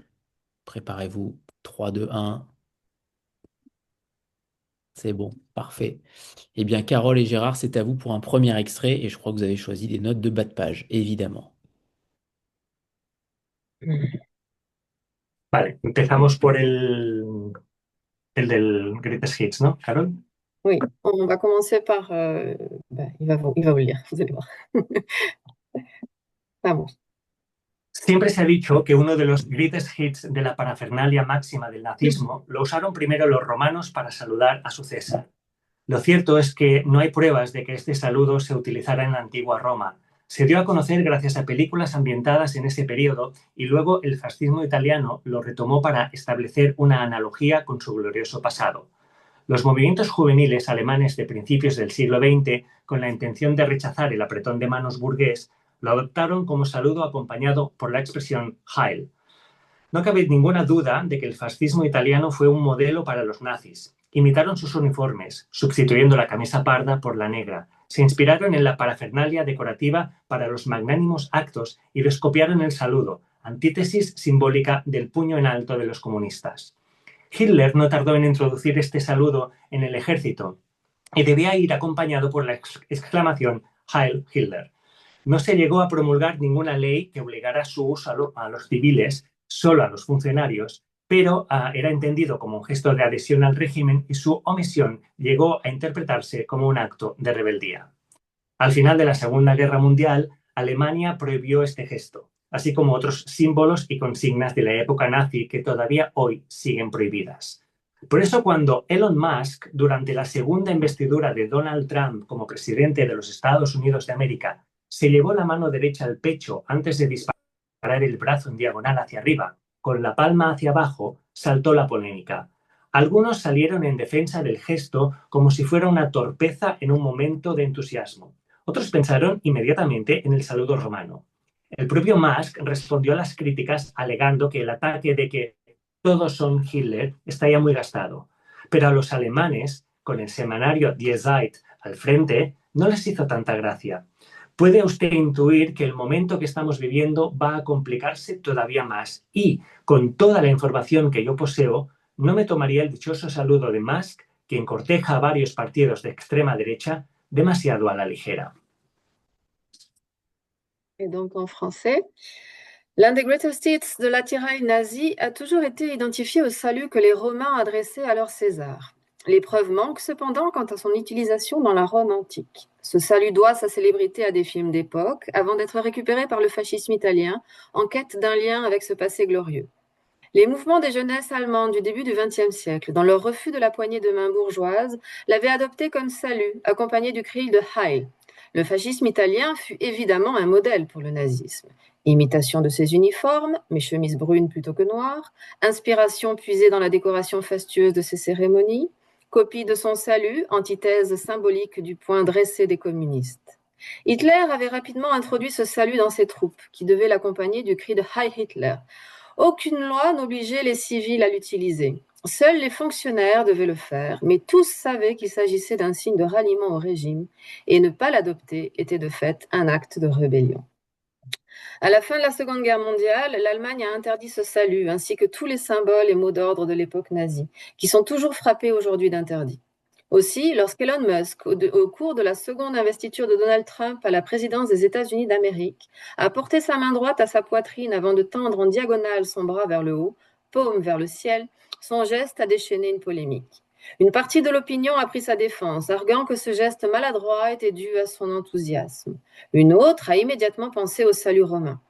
Préparez-vous. 3, 2, 1. C'est bon, parfait. Eh bien, Carole et Gérard, c'est à vous pour un premier extrait et je crois que vous avez choisi des notes de bas de page, évidemment.
Vale, empezamos por el del Greatest Hits, ¿no, Carol?
Oui, on va commencer par... il va vous le lire, vous allez voir. Vamos.
Siempre se ha dicho que uno de los greatest hits de la parafernalia máxima del nazismo lo usaron primero los romanos para saludar a su César. Lo cierto es que no hay pruebas de que este saludo se utilizara en la antigua Roma. Se dio a conocer gracias a películas ambientadas en ese periodo y luego el fascismo italiano lo retomó para establecer una analogía con su glorioso pasado. Los movimientos juveniles alemanes de principios del siglo XX, con la intención de rechazar el apretón de manos burgués, lo adoptaron como saludo acompañado por la expresión Heil. No cabe ninguna duda de que el fascismo italiano fue un modelo para los nazis. Imitaron sus uniformes, sustituyendo la camisa parda por la negra. Se inspiraron en la parafernalia decorativa para los magnánimos actos y les copiaron el saludo, antítesis simbólica del puño en alto de los comunistas. Hitler no tardó en introducir este saludo en el ejército y debía ir acompañado por la exclamación Heil Hitler. No se llegó a promulgar ninguna ley que obligara su uso a los civiles, solo a los funcionarios, pero era entendido como un gesto de adhesión al régimen y su omisión llegó a interpretarse como un acto de rebeldía. Al final de la Segunda Guerra Mundial, Alemania prohibió este gesto, así como otros símbolos y consignas de la época nazi que todavía hoy siguen prohibidas. Por eso, cuando Elon Musk, durante la segunda investidura de Donald Trump como presidente de los Estados Unidos de América, se llevó la mano derecha al pecho antes de disparar el brazo en diagonal hacia arriba, con la palma hacia abajo, saltó la polémica. Algunos salieron en defensa del gesto como si fuera una torpeza en un momento de entusiasmo. Otros pensaron inmediatamente en el saludo romano. El propio Musk respondió a las críticas alegando que el ataque de que todos son Hitler está ya muy gastado. Pero a los alemanes, con el semanario Die Zeit al frente, no les hizo tanta gracia. Puede usted intuir que el momento que estamos viviendo va a complicarse todavía más y, con toda la información que yo poseo, no me tomaría el dichoso saludo de Musk, quien corteja a varios partidos de extrema derecha, demasiado a la ligera.
Et donc en français, l'un des greatest hits de l'attirail nazi a toujours été identifié au salut que les Romains adressaient à leur César. Les preuves manquent cependant quant à son utilisation dans la Rome antique. Ce salut doit sa célébrité à des films d'époque, avant d'être récupéré par le fascisme italien, en quête d'un lien avec ce passé glorieux. Les mouvements des jeunesses allemandes du début du XXe siècle, dans leur refus de la poignée de main bourgeoise, l'avaient adopté comme salut, accompagné du cri de Heil. Le fascisme italien fut évidemment un modèle pour le nazisme. Imitation de ses uniformes, mais chemises brunes plutôt que noires, inspiration puisée dans la décoration fastueuse de ses cérémonies, copie de son salut, antithèse symbolique du point dressé des communistes. Hitler avait rapidement introduit ce salut dans ses troupes, qui devaient l'accompagner du cri de Heil Hitler. Aucune loi n'obligeait les civils à l'utiliser. Seuls les fonctionnaires devaient le faire, mais tous savaient qu'il s'agissait d'un signe de ralliement au régime, et ne pas l'adopter était de fait un acte de rébellion. À la fin de la Seconde Guerre mondiale, l'Allemagne a interdit ce salut, ainsi que tous les symboles et mots d'ordre de l'époque nazie, qui sont toujours frappés aujourd'hui d'interdit. Aussi, lorsqu'Elon Musk, au cours de la seconde investiture de Donald Trump à la présidence des États-Unis d'Amérique, a porté sa main droite à sa poitrine avant de tendre en diagonale son bras vers le haut, paume vers le ciel, son geste a déchaîné une polémique. Une partie de l'opinion a pris sa défense, arguant que ce geste maladroit était dû à son enthousiasme. Une autre a immédiatement pensé au salut romain.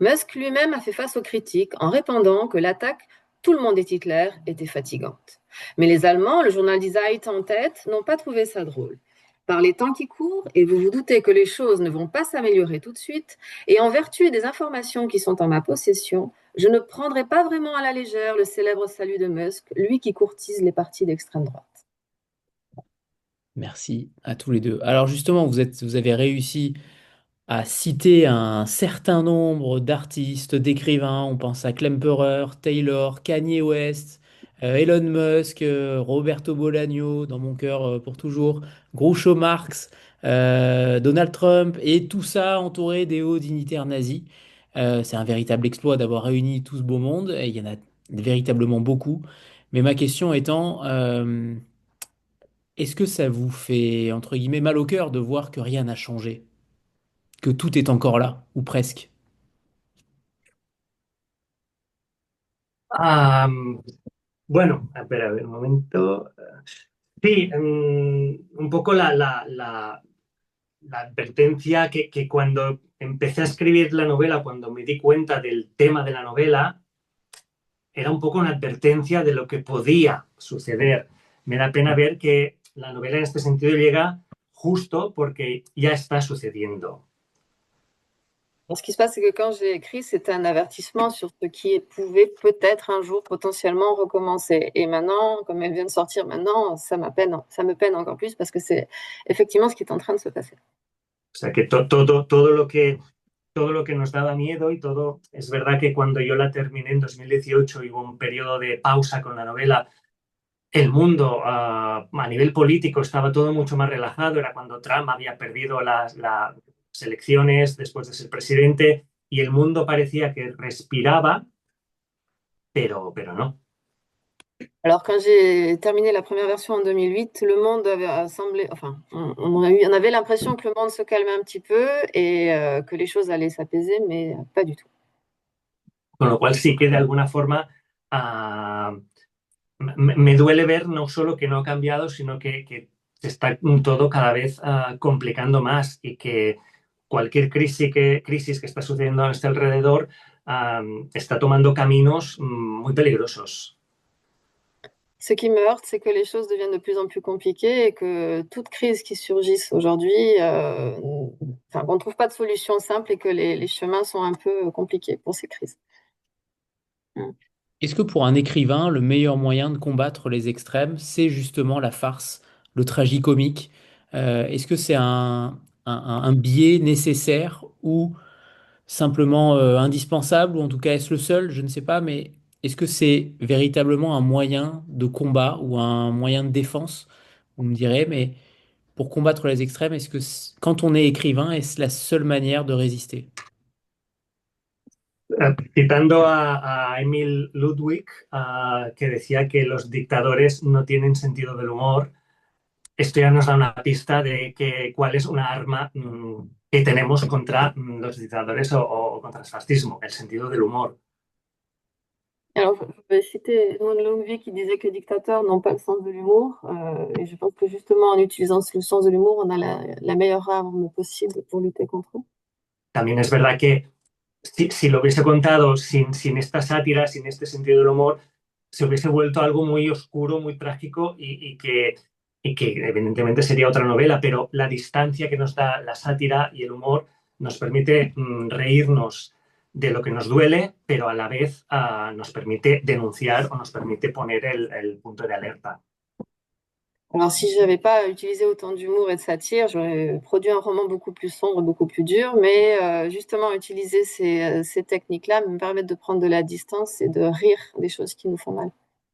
Musk lui-même a fait face aux critiques en répondant que l'attaque « Tout le monde est Hitler » était fatigante. Mais les Allemands, le journal Die Zeit en tête, n'ont pas trouvé ça drôle. Par les temps qui courent, et vous vous doutez que les choses ne vont pas s'améliorer tout de suite, et en vertu des informations qui sont en ma possession, je ne prendrai pas vraiment à la légère le célèbre salut de Musk, lui qui courtise les partis d'extrême droite.
Merci à tous les deux. Alors justement, vous avez réussi à citer un certain nombre d'artistes, d'écrivains. On pense à Klemperer, Taylor, Kanye West, Elon Musk, Roberto Bolaño, dans mon cœur pour toujours, Groucho Marx, Donald Trump, et tout ça entouré des hauts dignitaires nazis. C'est un véritable exploit d'avoir réuni tout ce beau monde, et il y en a véritablement beaucoup. Mais ma question étant, est-ce que ça vous fait, entre guillemets, mal au cœur de voir que rien n'a changé? Que tout est encore là, ou presque.
Bueno, espera, a ver un momento. Sí, un poco la advertencia que cuando empecé a escribir la novela, cuando me di cuenta del tema de la novela, era un poco una advertencia de lo que podía suceder. Me da pena ver que la novela en este sentido llega justo porque ya está sucediendo.
Ce qui se passe, c'est que quand j'ai écrit, c'était un avertissement sur ce qui pouvait peut-être un jour potentiellement recommencer. Et maintenant, comme elle vient de sortir maintenant, ça me peine encore plus parce que c'est effectivement ce qui est en train de se passer.
O sea que todo lo que nos daba miedo y todo, es verdad que cuando yo la terminé en 2018 y hubo un periodo de pausa con la novela, el mundo a nivel político estaba todo mucho más relajado, era cuando Trump había perdido las elecciones después de ser presidente y el mundo parecía que respiraba, pero no.
Alors, quand j'ai terminé la première version en 2008, le monde avait semblé, enfin, on avait l'impression que le monde se calmait un petit peu et que les choses allaient s'apaiser, mais pas du tout.
Con lo cual sí que de alguna forma me duele ver no solo que no ha cambiado, sino que se está todo cada vez complicando más y que cualquier crisis que está sucediendo a nuestro alrededor está tomando caminos muy peligrosos.
Ce qui me heurte, c'est que les choses deviennent de plus en plus compliquées et que toute crise qui surgisse aujourd'hui, qu'on ne trouve pas de solution simple et que les chemins sont un peu compliqués pour ces crises.
Est-ce que pour un écrivain, le meilleur moyen de combattre les extrêmes, c'est justement la farce, le tragicomique? Est-ce que c'est un biais nécessaire ou simplement indispensable, ou en tout cas est-ce le seul? Je ne sais pas, mais est-ce que c'est véritablement un moyen de combat ou un moyen de défense? Vous me direz, mais pour combattre les extrêmes, est-ce que quand on est écrivain, est-ce la seule manière de résister?
Citando a Emil Ludwig, que decía que los dictadores no tienen sentido del humor, esto ya nos da una pista de cuál es una arma que tenemos contra los dictadores o contra el fascismo, el sentido del humor.
Alors, je vais citer Edmond Longwy qui disait que les dictateurs n'ont pas le sens de l'humour. Et je pense que justement, en utilisant le sens de l'humour, on a la meilleure arme possible pour lutter contre eux.
También es verdad que si lo hubiese contado sin esta sátira, sin este sentido del humor, se hubiese vuelto algo muy oscuro, muy trágico y que evidentemente sería otra novela, pero la distancia que nos da la sátira y el humor nos permite reírnos de lo que nos duele, pero a la vez nos permite denunciar o nos permite poner el punto de alerta.
Alors, si je n'avais pas utilisé autant d'humour et de satire, j'aurais produit un roman beaucoup plus sombre, beaucoup plus dur, mais justement, utiliser ces techniques-là me permettent de prendre de la distance et de rire des choses qui nous font mal.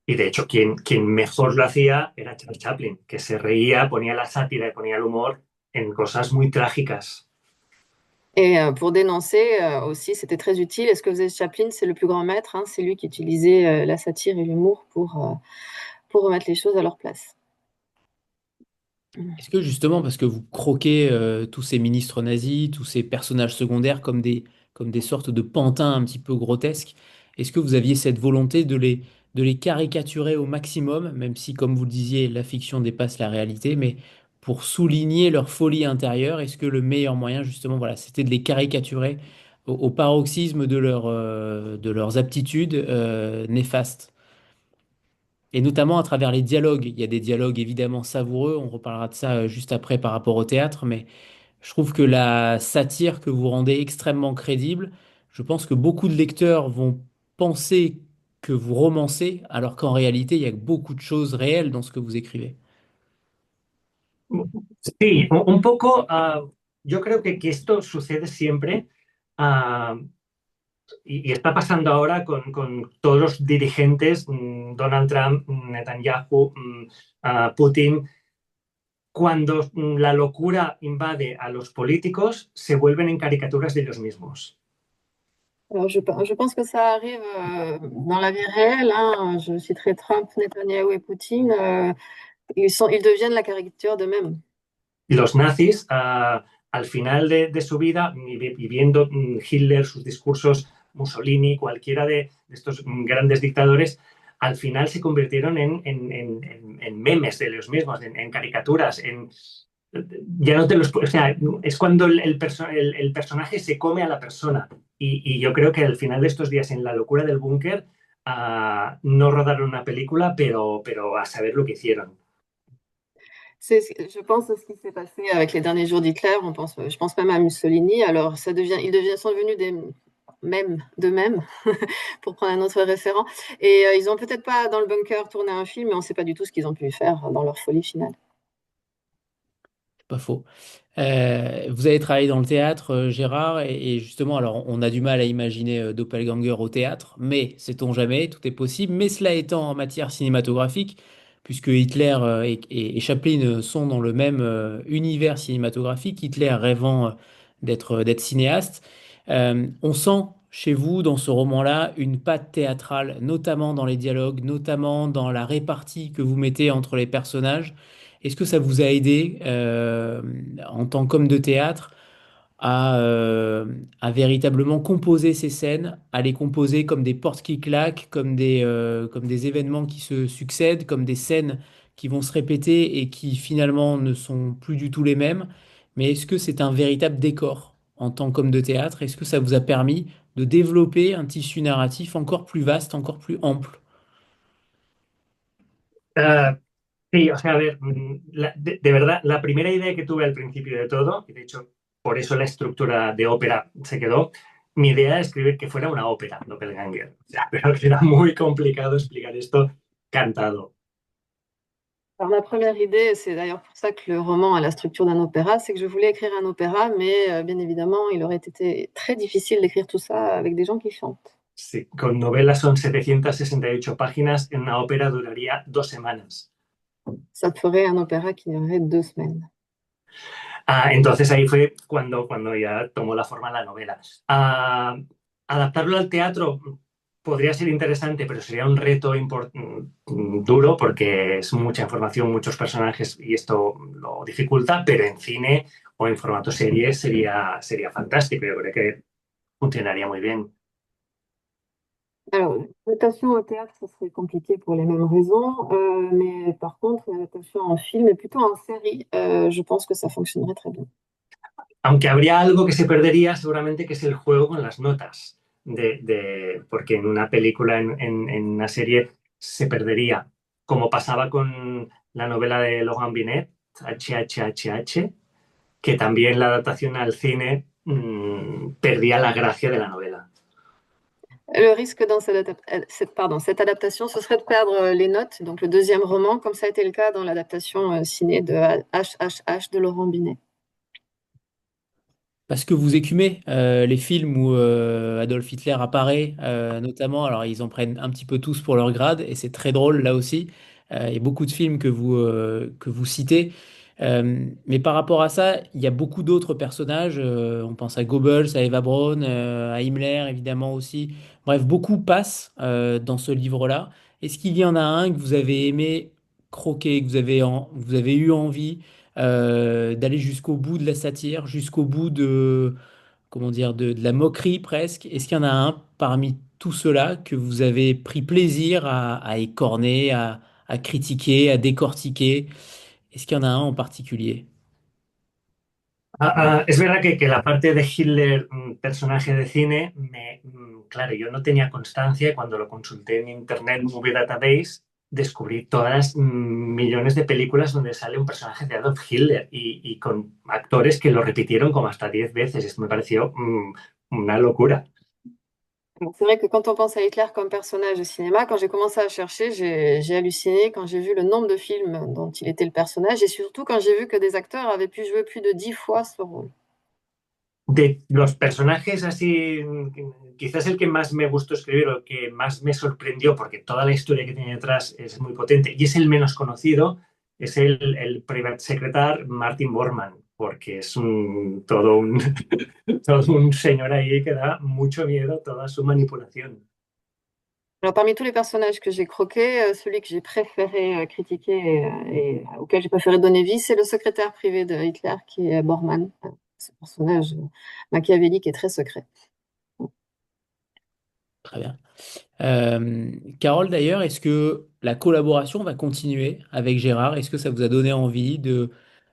Y de hecho, quien mejor lo hacía era Charles Chaplin, que se reía, ponía la sátira y ponía el humor en cosas muy trágicas.
Et pour dénoncer aussi, c'était très utile. Et ce que faisait Chaplin, c'est le plus grand maître, hein, c'est lui qui utilisait la satire et l'humour pour remettre les choses à leur place.
Est-ce que justement, parce que vous croquez tous ces ministres nazis, tous ces personnages secondaires comme des sortes de pantins un petit peu grotesques, est-ce que vous aviez cette volonté de les caricaturer au maximum, même si, comme vous le disiez, la fiction dépasse la réalité, mais pour souligner leur folie intérieure, est-ce que le meilleur moyen, justement, voilà, c'était de les caricaturer au paroxysme de leurs aptitudes néfastes? Et notamment à travers les dialogues. Il y a des dialogues évidemment savoureux, on reparlera de ça juste après par rapport au théâtre, mais je trouve que la satire que vous rendez extrêmement crédible, je pense que beaucoup de lecteurs vont penser que vous romancez, alors qu'en réalité, il y a beaucoup de choses réelles dans ce que vous écrivez.
Sí, un poco, yo creo que esto sucede siempre uh, y está pasando ahora con todos los dirigentes, Donald Trump, Netanyahu, Putin. Cuando la locura invade a los políticos, se vuelven en caricaturas de ellos mismos.
Alors, je pense que ça arrive dans la vie réelle, hein. Je citerai Trump, Netanyahu et Poutine. Ils deviennent la caricature d'eux-mêmes.
Y los nazis, al final de su vida, y viendo Hitler, sus discursos, Mussolini, cualquiera de estos grandes dictadores, al final se convirtieron en memes de ellos mismos, en caricaturas, ya no te los, o sea, es cuando el personaje se come a la persona. Y yo creo que al final de estos días, en la locura del búnker, no rodaron una película, pero a saber lo que hicieron.
Je pense à ce qui s'est passé avec les derniers jours d'Hitler. Je pense même à Mussolini. Alors, sont devenus des mèmes d'eux-mêmes, pour prendre un autre référent. Et ils n'ont peut-être pas, dans le bunker, tourné un film, mais on ne sait pas du tout ce qu'ils ont pu faire dans leur folie finale.
Pas faux. Vous avez travaillé dans le théâtre, Gérard, et justement, alors on a du mal à imaginer Doppelganger au théâtre, mais sait-on jamais, tout est possible. Mais cela étant en matière cinématographique, puisque Hitler et Chaplin sont dans le même univers cinématographique, Hitler rêvant d'être cinéaste, on sent chez vous, dans ce roman-là, une patte théâtrale, notamment dans les dialogues, notamment dans la répartie que vous mettez entre les personnages. Est-ce que ça vous a aidé en tant qu'homme de théâtre à véritablement composer ces scènes, à les composer comme des portes qui claquent, comme des événements qui se succèdent, comme des scènes qui vont se répéter et qui finalement ne sont plus du tout les mêmes? Mais est-ce que c'est un véritable décor en tant qu'homme de théâtre? Est-ce que ça vous a permis de développer un tissu narratif encore plus vaste, encore plus ample?
Sí, o sea, a ver, de verdad, la primera idea que tuve al principio de todo, y de hecho por eso la estructura de ópera se quedó, mi idea era escribir que fuera una ópera, Doppelganger. O sea, pero que era muy complicado explicar esto cantado.
Alors, ma première idée, c'est d'ailleurs pour ça que le roman a la structure d'un opéra, c'est que je voulais écrire un opéra, mais bien évidemment, il aurait été très difficile d'écrire tout ça avec des gens qui chantent.
Sí, con novelas son 768 páginas, en una ópera duraría 2 semanas.
Ça te ferait un opéra qui durerait 2 semaines.
Entonces ahí fue cuando ya tomó la forma la novela. Adaptarlo al teatro podría ser interesante, pero sería un reto duro porque es mucha información, muchos personajes y esto lo dificulta, pero en cine o en formato serie sería fantástico. Yo creo que funcionaría muy bien.
Alors, l'adaptation au théâtre, ça serait compliqué pour les mêmes raisons, mais par contre, l'adaptation en film et plutôt en série, je pense que ça fonctionnerait très bien.
Aunque habría algo que se perdería seguramente, que es el juego con las notas, porque en una película, en una serie, se perdería, como pasaba con la novela de Logan Binet, HHHH, que también la adaptación al cine perdía la gracia de la novela.
Le risque dans cette adaptation, ce serait de perdre les notes, donc le deuxième roman, comme ça a été le cas dans l'adaptation ciné de HHH de Laurent Binet.
Parce que vous écumez les films où Adolf Hitler apparaît, notamment, alors ils en prennent un petit peu tous pour leur grade, et c'est très drôle là aussi. Il y a beaucoup de films que vous citez. Mais par rapport à ça, il y a beaucoup d'autres personnages. On pense à Goebbels, à Eva Braun, à Himmler évidemment aussi. Bref, beaucoup passent dans ce livre-là. Est-ce qu'il y en a un que vous avez aimé croquer, que vous avez eu envie d'aller jusqu'au bout de la satire, jusqu'au bout de, comment dire, de la moquerie presque. Est-ce qu'il y en a un parmi tout cela que vous avez pris plaisir à écorner, à critiquer, à décortiquer? Est-ce qu'il y en a un en particulier?
Es verdad que la parte de Hitler, personaje de cine, claro, yo no tenía constancia y cuando lo consulté en Internet Movie Database, descubrí todas las millones de películas donde sale un personaje de Adolf Hitler y con actores que lo repitieron como hasta 10 veces. Esto me pareció una locura.
C'est vrai que quand on pense à Hitler comme personnage de cinéma, quand j'ai commencé à chercher, j'ai halluciné quand j'ai vu le nombre de films dont il était le personnage et surtout quand j'ai vu que des acteurs avaient pu jouer plus de 10 fois ce rôle.
De los personajes así, quizás el que más me gustó escribir o que más me sorprendió, porque toda la historia que tiene detrás es muy potente y es el menos conocido, es el Private Secretary Martin Bormann, porque es todo un señor ahí que da mucho miedo toda su manipulación.
Alors parmi tous les personnages que j'ai croqués, celui que j'ai préféré critiquer et auquel j'ai préféré donner vie, c'est le secrétaire privé de Hitler qui est Bormann, ce personnage machiavélique et très secret.
Très bien. Carole, d'ailleurs, est-ce que la collaboration va continuer avec Gérard? Est-ce que ça vous a donné envie de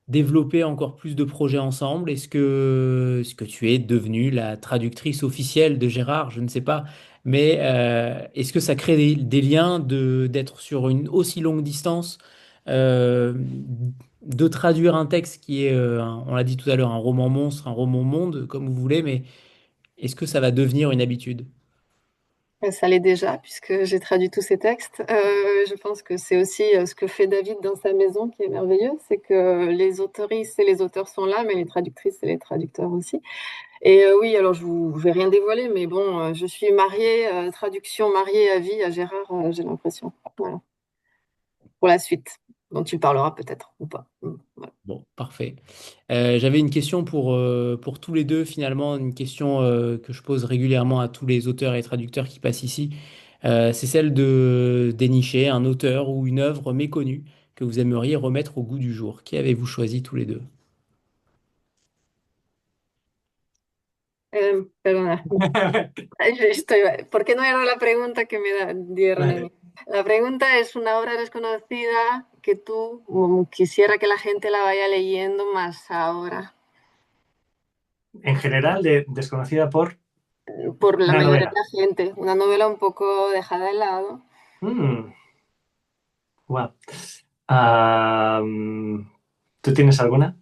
développer encore plus de projets ensemble? Est-ce que tu es devenue la traductrice officielle de Gérard? Je ne sais pas. Mais est-ce que ça crée des liens d'être sur une aussi longue distance, euh, de traduire un texte qui est, on l'a dit tout à l'heure, un roman monstre, un roman monde, comme vous voulez, mais est-ce que ça va devenir une habitude?
Ça l'est déjà, puisque j'ai traduit tous ces textes. Je pense que c'est aussi ce que fait David dans sa maison qui est merveilleux, c'est que les autoristes et les auteurs sont là, mais les traductrices et les traducteurs aussi. Et oui, alors je ne vais rien dévoiler, mais bon, je suis mariée, traduction mariée à vie à Gérard, j'ai l'impression. Voilà. Pour la suite, dont tu parleras peut-être ou pas. Voilà.
Bon, parfait. J'avais une question pour tous les deux, finalement, une question que je pose régulièrement à tous les auteurs et traducteurs qui passent ici. C'est celle de dénicher un auteur ou une œuvre méconnue que vous aimeriez remettre au goût du jour. Qui avez-vous choisi tous les deux?
Perdona, ¿por qué no era la pregunta que dieron a mí?
Vale.
La pregunta es una obra desconocida que tú quisiera que la gente la vaya leyendo más ahora,
En general, desconocida
por la
una
mayoría de
novela.
la gente, una novela un poco dejada de lado.
Mm, guau. Ah, ¿Tú tienes alguna?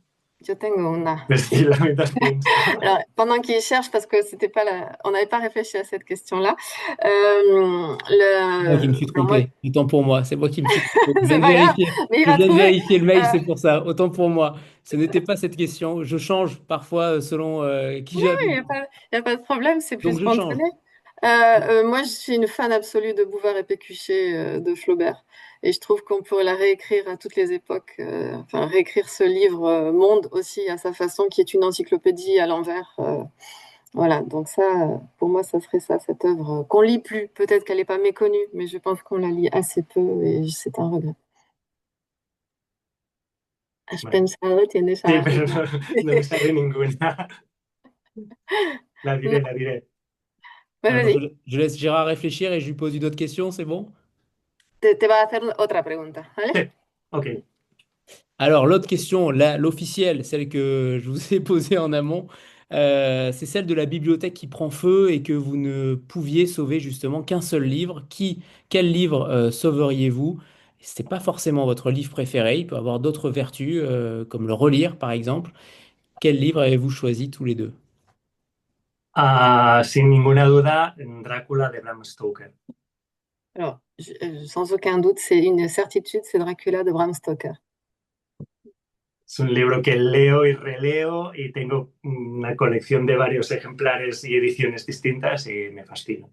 Yo tengo una.
Pues sí, la mitad pienso.
Alors, pendant qu'il cherche, parce que c'était pas on n'avait pas réfléchi à cette question-là,
Moi qui me suis
moi,
trompé, autant pour moi, c'est moi qui me suis trompé.
c'est pas grave, mais il
Je
va
viens de
trouver.
vérifier le mail,
Euh,
c'est pour ça, autant pour moi. Ce n'était pas cette question. Je change parfois selon qui j'ai avec.
Il y a pas de problème, c'est plus
Donc je change.
spontané. Moi, je suis une fan absolue de Bouvard et Pécuchet de Flaubert. Et je trouve qu'on pourrait la réécrire à toutes les époques. Enfin, réécrire ce livre Monde aussi à sa façon, qui est une encyclopédie à l'envers. Voilà, donc ça, pour moi, ça serait ça, cette œuvre qu'on lit plus. Peut-être qu'elle n'est pas méconnue, mais je pense qu'on la lit assez peu et c'est un regret. ¿Has
Bueno,
pensado? ¿Tienes
sí,
a...
pero no, no me sale ninguna. La
No,
diré, la diré.
pues
Alors
sí,
je laisse Gérard réfléchir et je lui pose une autre question, c'est bon?
te va a hacer otra pregunta, ¿vale?
Sí, ok.
Alors, l'autre question, l'officielle, celle que je vous ai posée en amont, c'est celle de la bibliothèque qui prend feu et que vous ne pouviez sauver justement qu'un seul livre. Quel livre sauveriez-vous? C'est pas forcément votre livre préféré, il peut avoir d'autres vertus, comme le relire par exemple. Quel livre avez-vous choisi tous les deux?
Sin ninguna duda, Drácula de Bram Stoker.
Alors, sans aucun doute, c'est une certitude, c'est Dracula de Bram Stoker.
Es un libro que leo y releo y tengo una colección de varios ejemplares y ediciones distintas y me fascina.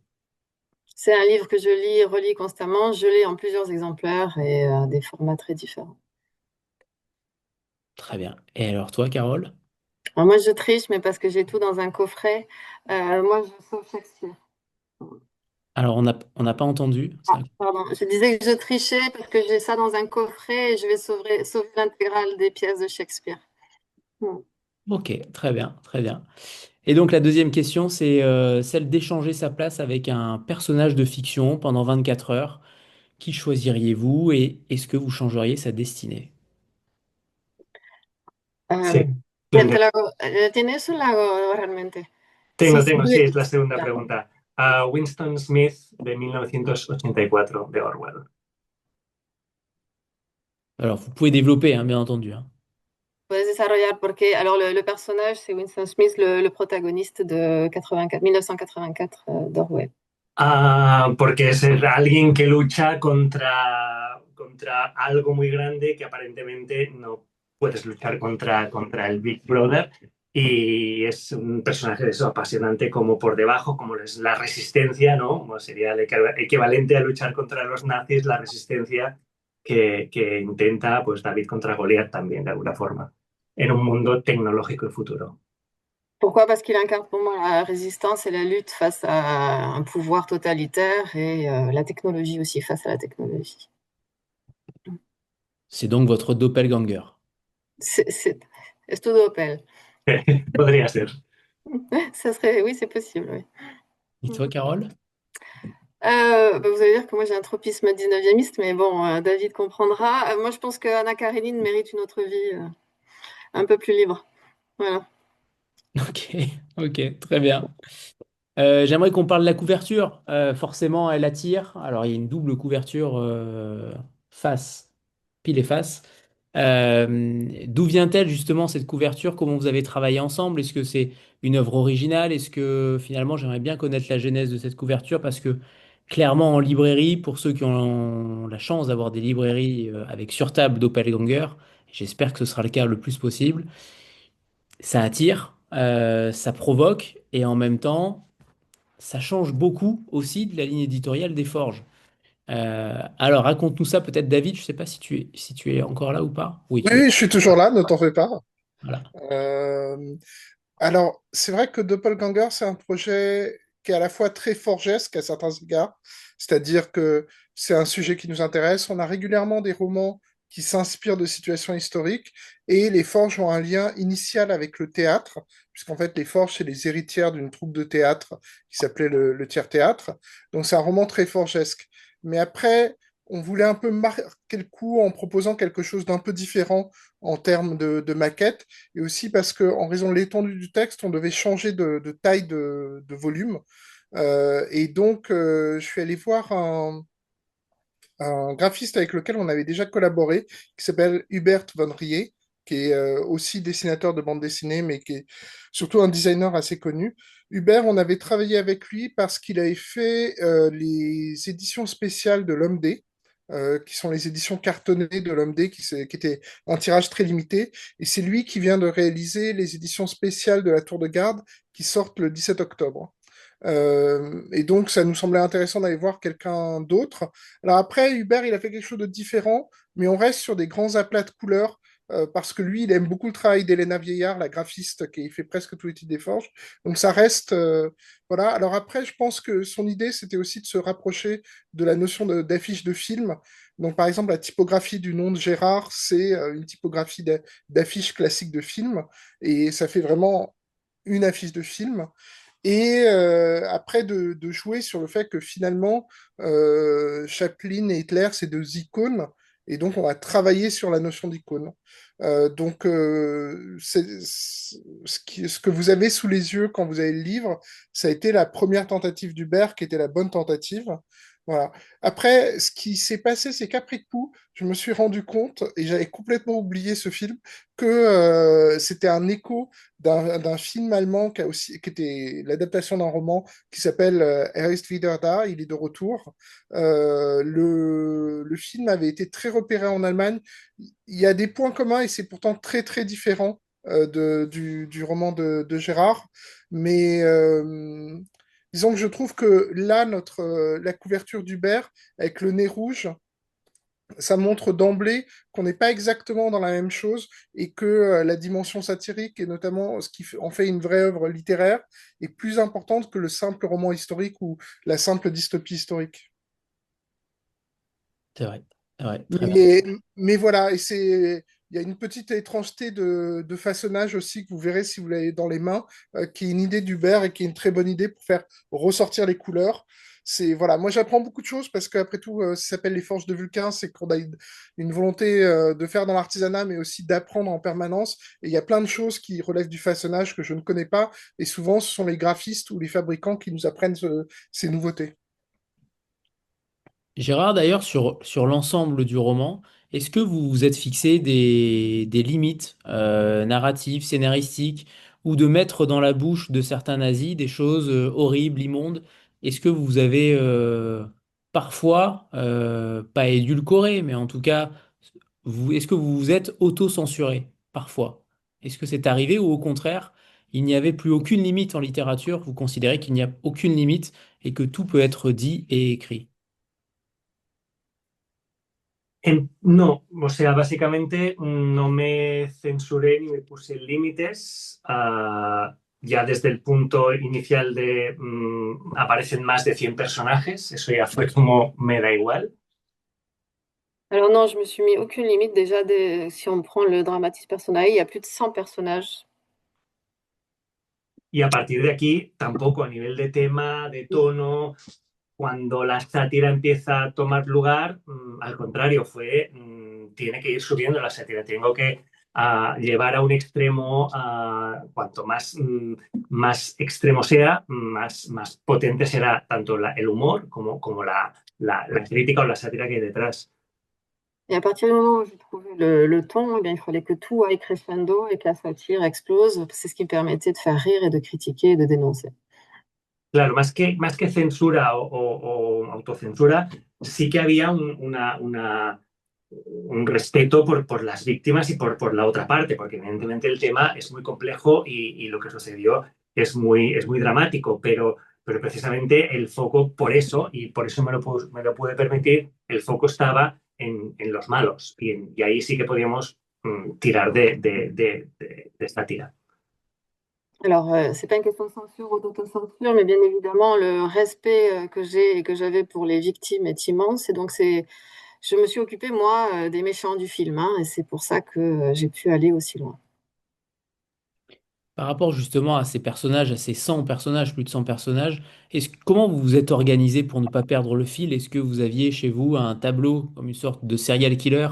C'est un livre que je lis et relis constamment. Je l'ai en plusieurs exemplaires et des formats très différents.
Très bien. Et alors toi, Carole?
Alors moi, je triche, mais parce que j'ai tout dans un coffret. Moi, je sauve Shakespeare.
Alors on n'a pas entendu.
Ah, pardon, je disais que je trichais parce que j'ai ça dans un coffret et je vais sauver l'intégrale des pièces de Shakespeare. Hmm.
Ok, très bien, très bien. Et donc la deuxième question, c'est celle d'échanger sa place avec un personnage de fiction pendant 24 heures. Qui choisiriez-vous et est-ce que vous changeriez sa destinée?
Sí,
Te lo hago, ¿tienes o la hago realmente? Sí,
tengo, sí, es la segunda
ya.
pregunta. Winston Smith de 1984 de Orwell.
Alors vous pouvez développer, hein, bien entendu, hein.
Puedes desarrollar porque, alors le personnage, c'est Winston Smith, le protagoniste de 84, 1984 d'Orwell.
Porque es alguien que lucha contra algo muy grande que aparentemente no puedes luchar contra el Big Brother. Y es un personaje de eso apasionante como por debajo, como es la resistencia, ¿no? Como sería el equivalente a luchar contra los nazis, la resistencia que intenta pues David contra Goliat también, de alguna forma, en un mundo tecnológico y futuro.
Pourquoi? Parce qu'il incarne pour moi la résistance et la lutte face à un pouvoir totalitaire et la technologie aussi face à la technologie.
C'est donc votre doppelganger.
Es tu Opel.
Podría ser.
Ça serait, oui, c'est possible, oui.
Et toi, Carole?
Vous allez dire que moi j'ai un tropisme 19e, mais bon, David comprendra. Moi je pense que Anna Karenine mérite une autre vie un peu plus libre. Voilà.
Ok, ok, très bien. J'aimerais qu'on parle de la couverture. Forcément, elle attire. Alors, il y a une double couverture face, pile et face. D'où vient-elle justement cette couverture? Comment vous avez travaillé ensemble? Est-ce que c'est une œuvre originale? Est-ce que finalement, j'aimerais bien connaître la genèse de cette couverture parce que clairement, en librairie, pour ceux qui ont la chance d'avoir des librairies avec sur-table Doppelganger, j'espère que ce sera le cas le plus possible, ça attire, ça provoque et en même temps ça change beaucoup aussi de la ligne éditoriale des Forges. Alors, raconte-nous ça peut-être, David. Je ne sais pas si tu es encore là ou pas. Oui,
Oui,
tu es.
oui, je suis toujours là, ne t'en fais pas.
Voilà.
Euh, Alors, c'est vrai que Doppelganger, c'est un projet qui est à la fois très forgesque à certains égards, c'est-à-dire que c'est un sujet qui nous intéresse. On a régulièrement des romans qui s'inspirent de situations historiques et les Forges ont un lien initial avec le théâtre, puisqu'en fait, les Forges, c'est les héritières d'une troupe de théâtre qui s'appelait le Tiers-Théâtre. Donc, c'est un roman très forgesque. Mais après, on voulait un peu marquer le coup en proposant quelque chose d'un peu différent en termes de maquette et aussi parce que en raison de l'étendue du texte, on devait changer de taille de volume. Et donc, je suis allé voir un graphiste avec lequel on avait déjà collaboré, qui s'appelle Hubert von Rie, qui est aussi dessinateur de bande dessinée, mais qui est surtout un designer assez connu. Hubert, on avait travaillé avec lui parce qu'il avait fait les éditions spéciales de l'Homme D, qui sont les éditions cartonnées de l'Homme D, qui étaient un tirage très limité. Et c'est lui qui vient de réaliser les éditions spéciales de la Tour de Garde, qui sortent le 17 octobre. Et donc, ça nous semblait intéressant d'aller voir quelqu'un d'autre. Alors après, Hubert, il a fait quelque chose de différent, mais on reste sur des grands aplats de couleurs, parce que lui, il aime beaucoup le travail d'Elena Vieillard, la graphiste, qui fait presque tous les titres des Forges. Donc ça reste... voilà. Alors après, je pense que son idée, c'était aussi de se rapprocher de la notion d'affiche de film. Donc par exemple, la typographie du nom de Gérard, c'est une typographie d'affiche classique de film, et ça fait vraiment une affiche de film. Et après, de jouer sur le fait que finalement, Chaplin et Hitler, c'est deux icônes. Et donc, on va travailler sur la notion d'icône. Donc, ce que vous avez sous les yeux quand vous avez le livre, ça a été la première tentative d'Hubert, qui était la bonne tentative. Voilà. Après, ce qui s'est passé, c'est qu'après coup, je me suis rendu compte, et j'avais complètement oublié ce film, que c'était un écho d'un film allemand qui était l'adaptation d'un roman qui s'appelle Er ist wieder da, il est de retour. Le film avait été très repéré en Allemagne. Il y a des points communs et c'est pourtant très très différent du roman de Gérard. Mais disons que je trouve que là, la couverture d'Hubert, avec le nez rouge, ça montre d'emblée qu'on n'est pas exactement dans la même chose et que la dimension satirique, et notamment ce qui en fait une vraie œuvre littéraire, est plus importante que le simple roman historique ou la simple dystopie historique.
C'est vrai. Ouais, très bien.
Mais, mais voilà, il y a une petite étrangeté de façonnage aussi que vous verrez si vous l'avez dans les mains, qui est une idée d'Hubert et qui est une très bonne idée pour faire ressortir les couleurs. Voilà, moi j'apprends beaucoup de choses parce qu'après tout, ça s'appelle les forges de Vulcain, c'est qu'on a une volonté de faire dans l'artisanat, mais aussi d'apprendre en permanence. Et il y a plein de choses qui relèvent du façonnage que je ne connais pas. Et souvent, ce sont les graphistes ou les fabricants qui nous apprennent ces nouveautés.
Gérard, d'ailleurs, sur l'ensemble du roman, est-ce que vous vous êtes fixé des limites narratives, scénaristiques, ou de mettre dans la bouche de certains nazis des choses horribles, immondes? Est-ce que vous avez parfois, pas édulcoré, mais en tout cas, est-ce que vous vous êtes auto-censuré parfois? Est-ce que c'est arrivé ou au contraire, il n'y avait plus aucune limite en littérature, vous considérez qu'il n'y a aucune limite et que tout peut être dit et écrit?
No, o sea, básicamente no me censuré ni me puse límites. Ya desde el punto inicial de aparecen más de 100 personajes, eso ya fue como me da igual.
Alors non, je me suis mis aucune limite. Déjà, si on prend le dramatis personae, il y a plus de 100 personnages.
Y a partir de aquí, tampoco a nivel de tema, de tono, cuando la sátira empieza a tomar lugar, al contrario, tiene que ir subiendo la sátira. Tengo que llevar a un extremo, cuanto más extremo sea, más potente será tanto el humor como la crítica o la sátira que hay detrás.
Et à partir du moment où j'ai trouvé le ton, eh bien, il fallait que tout aille crescendo et que la satire explose. C'est ce qui me permettait de faire rire et de critiquer et de dénoncer.
Claro, más que censura o autocensura, sí que había un respeto por las víctimas y por la otra parte, porque evidentemente el tema es muy complejo y lo que sucedió es muy dramático, pero precisamente el foco, por eso, y por eso me lo pude permitir, el foco estaba en los malos y ahí sí que podíamos tirar de esta tira.
Alors, c'est pas une question de censure ou d'autocensure, mais bien évidemment, le respect que j'ai et que j'avais pour les victimes est immense. Et donc, je me suis occupée, moi, des méchants du film, hein, et c'est pour ça que j'ai pu aller aussi loin.
Par rapport justement à ces personnages, à ces 100 personnages, plus de 100 personnages, comment vous vous êtes organisé pour ne pas perdre le fil? Est-ce que vous aviez chez vous un tableau comme une sorte de serial killer,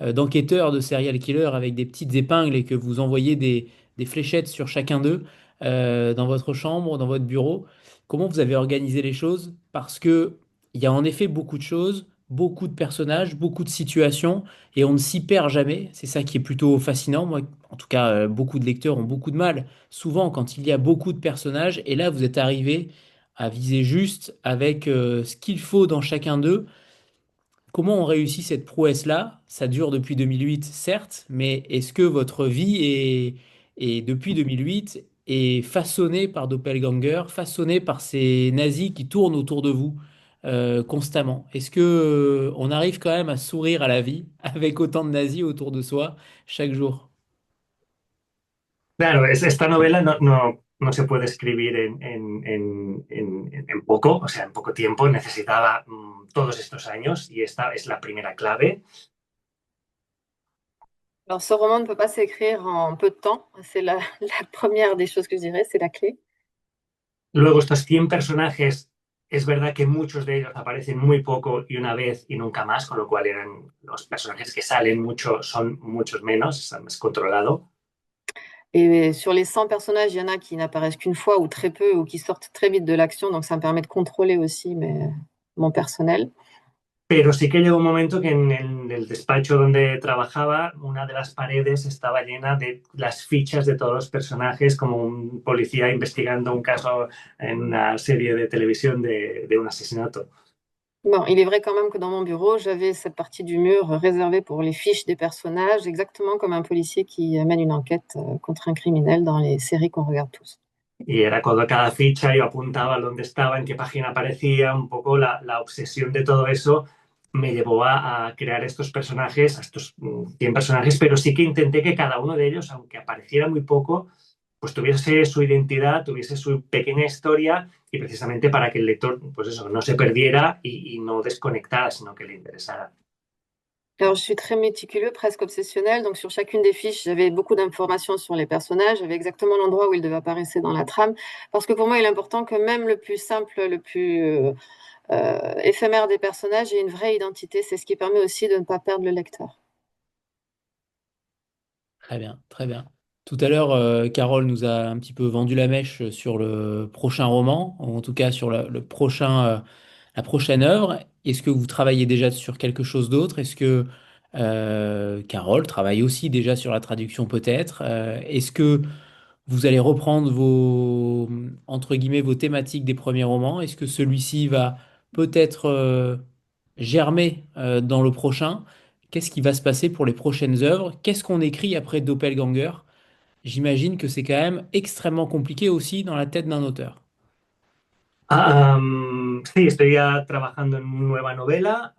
d'enquêteur de serial killer avec des petites épingles et que vous envoyez des fléchettes sur chacun d'eux dans votre chambre, dans votre bureau? Comment vous avez organisé les choses? Parce que il y a en effet beaucoup de choses, beaucoup de personnages, beaucoup de situations et on ne s'y perd jamais. C'est ça qui est plutôt fascinant. Moi, en tout cas, beaucoup de lecteurs ont beaucoup de mal, souvent quand il y a beaucoup de personnages, et là, vous êtes arrivé à viser juste avec ce qu'il faut dans chacun d'eux. Comment on réussit cette prouesse-là? Ça dure depuis 2008, certes, mais est-ce que votre vie depuis 2008 est façonnée par Doppelganger, façonnée par ces nazis qui tournent autour de vous constamment? Est-ce que on arrive quand même à sourire à la vie avec autant de nazis autour de soi chaque jour?
Claro, esta novela no se puede escribir en poco, o sea, en poco tiempo. Necesitaba todos estos años y esta es la primera clave.
Alors, ce roman ne peut pas s'écrire en peu de temps. C'est la première des choses que je dirais, c'est la clé.
Luego, estos 100 personajes, es verdad que muchos de ellos aparecen muy poco y una vez y nunca más, con lo cual eran los personajes que salen mucho, son muchos menos, está más controlado.
Et sur les 100 personnages, il y en a qui n'apparaissent qu'une fois ou très peu ou qui sortent très vite de l'action. Donc, ça me permet de contrôler aussi mon personnel.
Pero sí que llegó un momento que en el despacho donde trabajaba, una de las paredes estaba llena de las fichas de todos los personajes, como un policía investigando un caso en una serie de televisión de un asesinato.
Bon, il est vrai quand même que dans mon bureau, j'avais cette partie du mur réservée pour les fiches des personnages, exactement comme un policier qui mène une enquête contre un criminel dans les séries qu'on regarde tous.
Y era cuando cada ficha yo apuntaba dónde estaba, en qué página aparecía, un poco la obsesión de todo eso me llevó a crear estos personajes, a estos 100 personajes, pero sí que intenté que cada uno de ellos, aunque apareciera muy poco, pues tuviese su identidad, tuviese su pequeña historia y precisamente para que el lector, pues eso, no se perdiera y no desconectara, sino que le interesara.
Alors, je suis très méticuleux, presque obsessionnel. Donc, sur chacune des fiches, j'avais beaucoup d'informations sur les personnages. J'avais exactement l'endroit où ils devaient apparaître dans la trame. Parce que pour moi, il est important que même le plus simple, le plus éphémère des personnages ait une vraie identité. C'est ce qui permet aussi de ne pas perdre le lecteur.
Très bien, très bien. Tout à l'heure, Carole nous a un petit peu vendu la mèche sur le prochain roman, ou en tout cas sur le prochain, la prochaine œuvre. Est-ce que vous travaillez déjà sur quelque chose d'autre? Est-ce que Carole travaille aussi déjà sur la traduction peut-être? Est-ce que vous allez reprendre vos, entre guillemets, vos thématiques des premiers romans? Est-ce que celui-ci va peut-être germer dans le prochain? Qu'est-ce qui va se passer pour les prochaines œuvres? Qu'est-ce qu'on écrit après Doppelganger? J'imagine que c'est quand même extrêmement compliqué aussi dans la tête d'un auteur.
Sí, estoy ya trabajando en una nueva novela.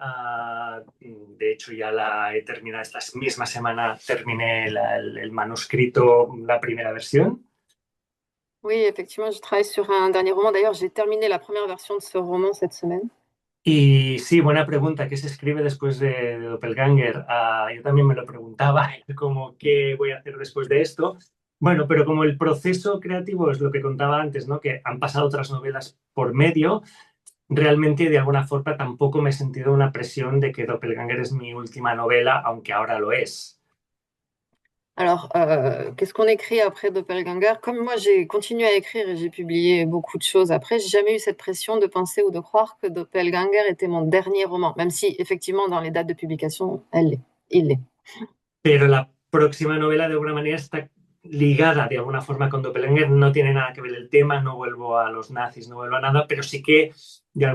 De hecho, ya la he terminado esta misma semana. Terminé el manuscrito, la primera versión.
Oui, effectivement, je travaille sur un dernier roman. D'ailleurs, j'ai terminé la première version de ce roman cette semaine.
Y sí, buena pregunta. ¿Qué se escribe después de Doppelganger? Yo también me lo preguntaba, como qué voy a hacer después de esto. Bueno, pero como el proceso creativo es lo que contaba antes, ¿no? Que han pasado otras novelas por medio, realmente de alguna forma tampoco me he sentido una presión de que Doppelganger es mi última novela, aunque ahora lo es.
Alors, qu'est-ce qu'on écrit après Doppelganger? Comme moi, j'ai continué à écrire et j'ai publié beaucoup de choses après, j'ai jamais eu cette pression de penser ou de croire que Doppelganger était mon dernier roman, même si effectivement dans les dates de publication, il l'est.
Pero la próxima novela de alguna manera está ligada de alguna forma con Doppelganger, no tiene nada que ver el tema, no vuelvo a los nazis, no vuelvo a nada, pero sí que la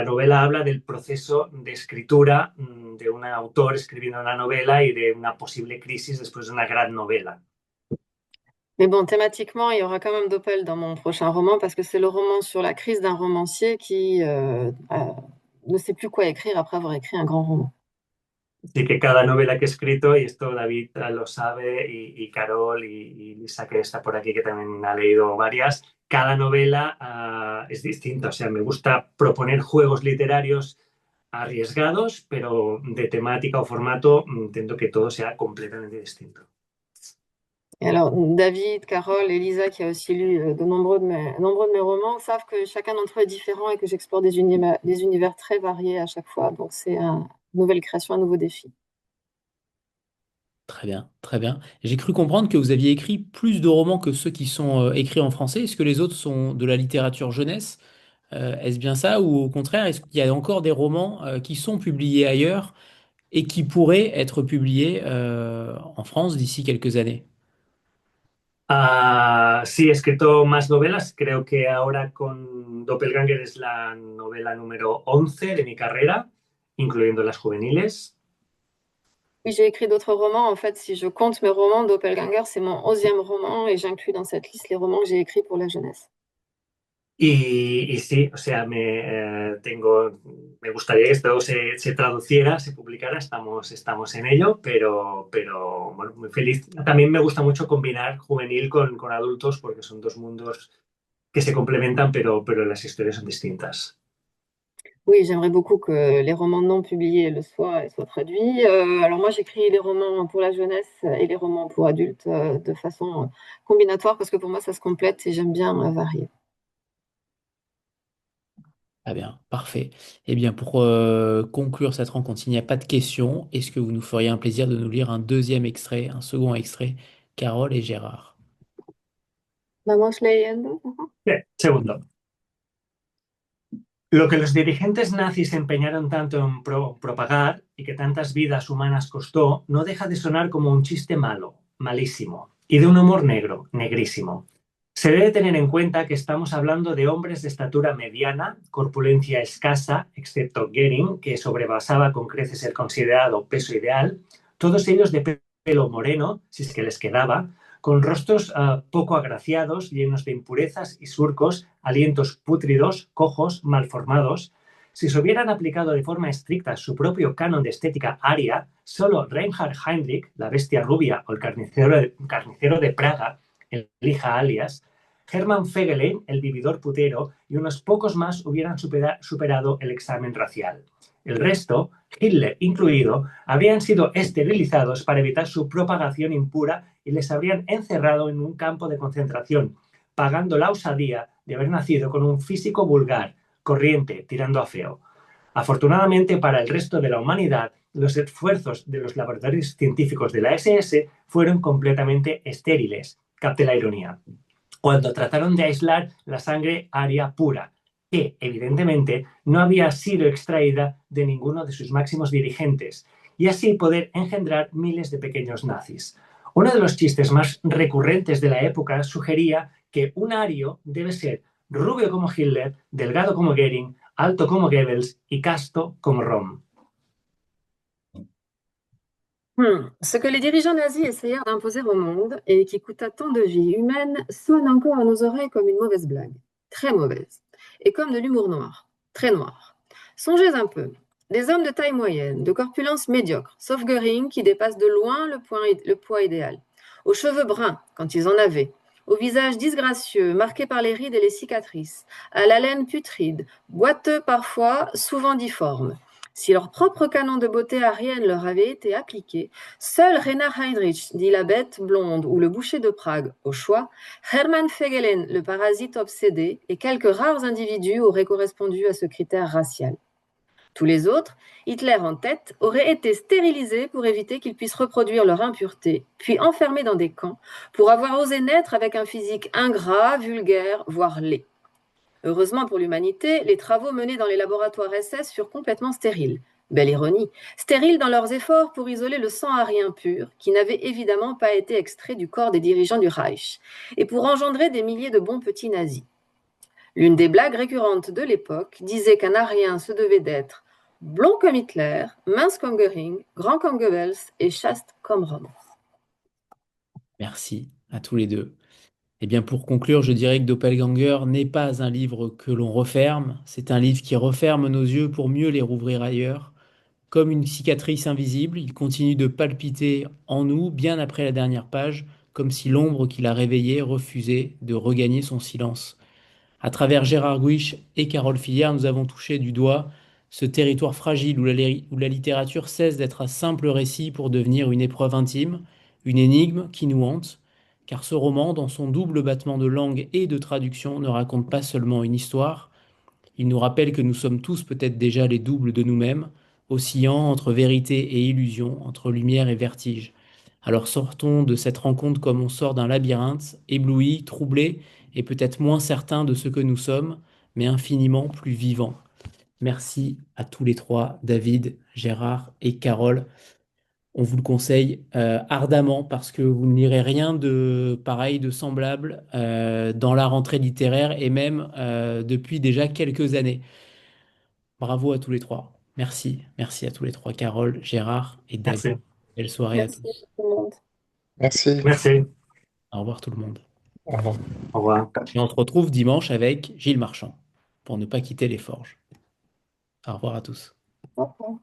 novela habla del proceso de escritura de un autor escribiendo una novela y de una posible crisis después de una gran novela.
Mais bon, thématiquement, il y aura quand même Doppel dans mon prochain roman parce que c'est le roman sur la crise d'un romancier qui ne sait plus quoi écrire après avoir écrit un grand roman.
Así que cada novela que he escrito, y esto David lo sabe, y Carol y Lisa, que está por aquí, que también ha leído varias, cada novela es distinta. O sea, me gusta proponer juegos literarios arriesgados, pero de temática o formato intento que todo sea completamente distinto.
Et alors, David, Carole et Lisa, qui a aussi lu de nombreux de mes romans, savent que chacun d'entre eux est différent et que j'explore des univers très variés à chaque fois. Donc, c'est une nouvelle création, un nouveau défi.
Très bien, très bien. J'ai cru comprendre que vous aviez écrit plus de romans que ceux qui sont écrits en français. Est-ce que les autres sont de la littérature jeunesse? Est-ce bien ça? Ou au contraire, est-ce qu'il y a encore des romans qui sont publiés ailleurs et qui pourraient être publiés en France d'ici quelques années?
Sí, he escrito más novelas. Creo que ahora con Doppelganger es la novela número 11 de mi carrera, incluyendo las juveniles.
Oui, j'ai écrit d'autres romans. En fait, si je compte mes romans, Doppelganger, c'est mon 11e roman et j'inclus dans cette liste les romans que j'ai écrits pour la jeunesse.
Y sí, o sea, me gustaría que esto se traduciera, se publicara, estamos en ello, pero bueno, muy feliz. También me gusta mucho combinar juvenil con adultos porque son dos mundos que se complementan, pero las historias son distintas.
Oui, j'aimerais beaucoup que les romans non publiés le soient et soient traduits. Alors moi, j'écris les romans pour la jeunesse et les romans pour adultes de façon combinatoire parce que pour moi, ça se complète et j'aime bien varier.
Très bien, parfait. Eh bien, pour conclure cette rencontre, s'il n'y a pas de questions, est-ce que vous nous feriez un plaisir de nous lire un deuxième extrait, un second extrait, Carole et Gérard?
Vamos leyendo.
Bien, segundo. Lo que los dirigentes nazis se empeñaron tanto en propagar y que tantas vidas humanas costó, no deja de sonar como un chiste malo, malísimo, y de un humor negro, negrísimo. Se debe tener en cuenta que estamos hablando de hombres de estatura mediana, corpulencia escasa, excepto Goering, que sobrepasaba con creces el considerado peso ideal, todos ellos de pelo moreno, si es que les quedaba, con rostros poco agraciados, llenos de impurezas y surcos, alientos pútridos, cojos, malformados. Si se hubieran aplicado de forma estricta su propio canon de estética aria, solo Reinhard Heinrich, la bestia rubia o el carnicero de Praga, el hija alias, Hermann Fegelein, el vividor putero, y unos pocos más hubieran superado el examen racial. El resto, Hitler incluido, habrían sido esterilizados para evitar su propagación impura y les habrían encerrado en un campo de concentración, pagando la osadía de haber nacido con un físico vulgar, corriente, tirando a feo. Afortunadamente para el resto de la humanidad, los esfuerzos de los laboratorios científicos de la SS fueron completamente estériles. Capte la ironía. Cuando trataron de aislar la sangre aria pura, que evidentemente no había sido extraída de ninguno de sus máximos dirigentes, y así poder engendrar miles de pequeños nazis. Uno de los chistes más recurrentes de la época sugería que un ario debe ser rubio como Hitler, delgado como Goering, alto como Goebbels y casto como Rom.
Ce que les dirigeants nazis essayèrent d'imposer au monde et qui coûta tant de vies humaines sonne encore à nos oreilles comme une mauvaise blague, très mauvaise, et comme de l'humour noir, très noir. Songez un peu, des hommes de taille moyenne, de corpulence médiocre, sauf Göring qui dépasse de loin le poids idéal, aux cheveux bruns quand ils en avaient, au visage disgracieux, marqué par les rides et les cicatrices, à la laine putride, boiteux parfois, souvent difforme. Si leur propre canon de beauté arienne leur avait été appliqué, seul Reinhard Heinrich, dit la bête blonde, ou le boucher de Prague, au choix, Hermann Fegelen, le parasite obsédé, et quelques rares individus auraient correspondu à ce critère racial. Tous les autres, Hitler en tête, auraient été stérilisés pour éviter qu'ils puissent reproduire leur impureté, puis enfermés dans des camps pour avoir osé naître avec un physique ingrat, vulgaire, voire laid. Heureusement pour l'humanité, les travaux menés dans les laboratoires SS furent complètement stériles. Belle ironie, stériles dans leurs efforts pour isoler le sang arien pur, qui n'avait évidemment pas été extrait du corps des dirigeants du Reich, et pour engendrer des milliers de bons petits nazis. L'une des blagues récurrentes de l'époque disait qu'un arien se devait d'être blond comme Hitler, mince comme Göring, grand comme Goebbels et chaste comme Rome.
Merci à tous les deux. Eh bien, pour conclure, je dirais que Doppelganger n'est pas un livre que l'on referme, c'est un livre qui referme nos yeux pour mieux les rouvrir ailleurs. Comme une cicatrice invisible, il continue de palpiter en nous bien après la dernière page, comme si l'ombre qui l'a réveillé refusait de regagner son silence. À travers Gérard Guiche et Carole Filière, nous avons touché du doigt ce territoire fragile où la littérature cesse d'être un simple récit pour devenir une épreuve intime, une énigme qui nous hante, car ce roman, dans son double battement de langue et de traduction, ne raconte pas seulement une histoire, il nous rappelle que nous sommes tous peut-être déjà les doubles de nous-mêmes, oscillant entre vérité et illusion, entre lumière et vertige. Alors sortons de cette rencontre comme on sort d'un labyrinthe, ébloui, troublé, et peut-être moins certain de ce que nous sommes, mais infiniment plus vivants. Merci à tous les trois, David, Gérard et Carole. On vous le conseille ardemment parce que vous ne lirez rien de pareil, de semblable dans la rentrée littéraire et même depuis déjà quelques années. Bravo à tous les trois. Merci. Merci à tous les trois, Carole, Gérard et David.
Merci.
Belle soirée à
Merci
tous.
tout le monde.
Merci.
Merci.
Au revoir tout le monde.
Au revoir.
Au revoir.
Et on se retrouve dimanche avec Gilles Marchand pour ne pas quitter les forges. Au revoir à tous.
Au revoir.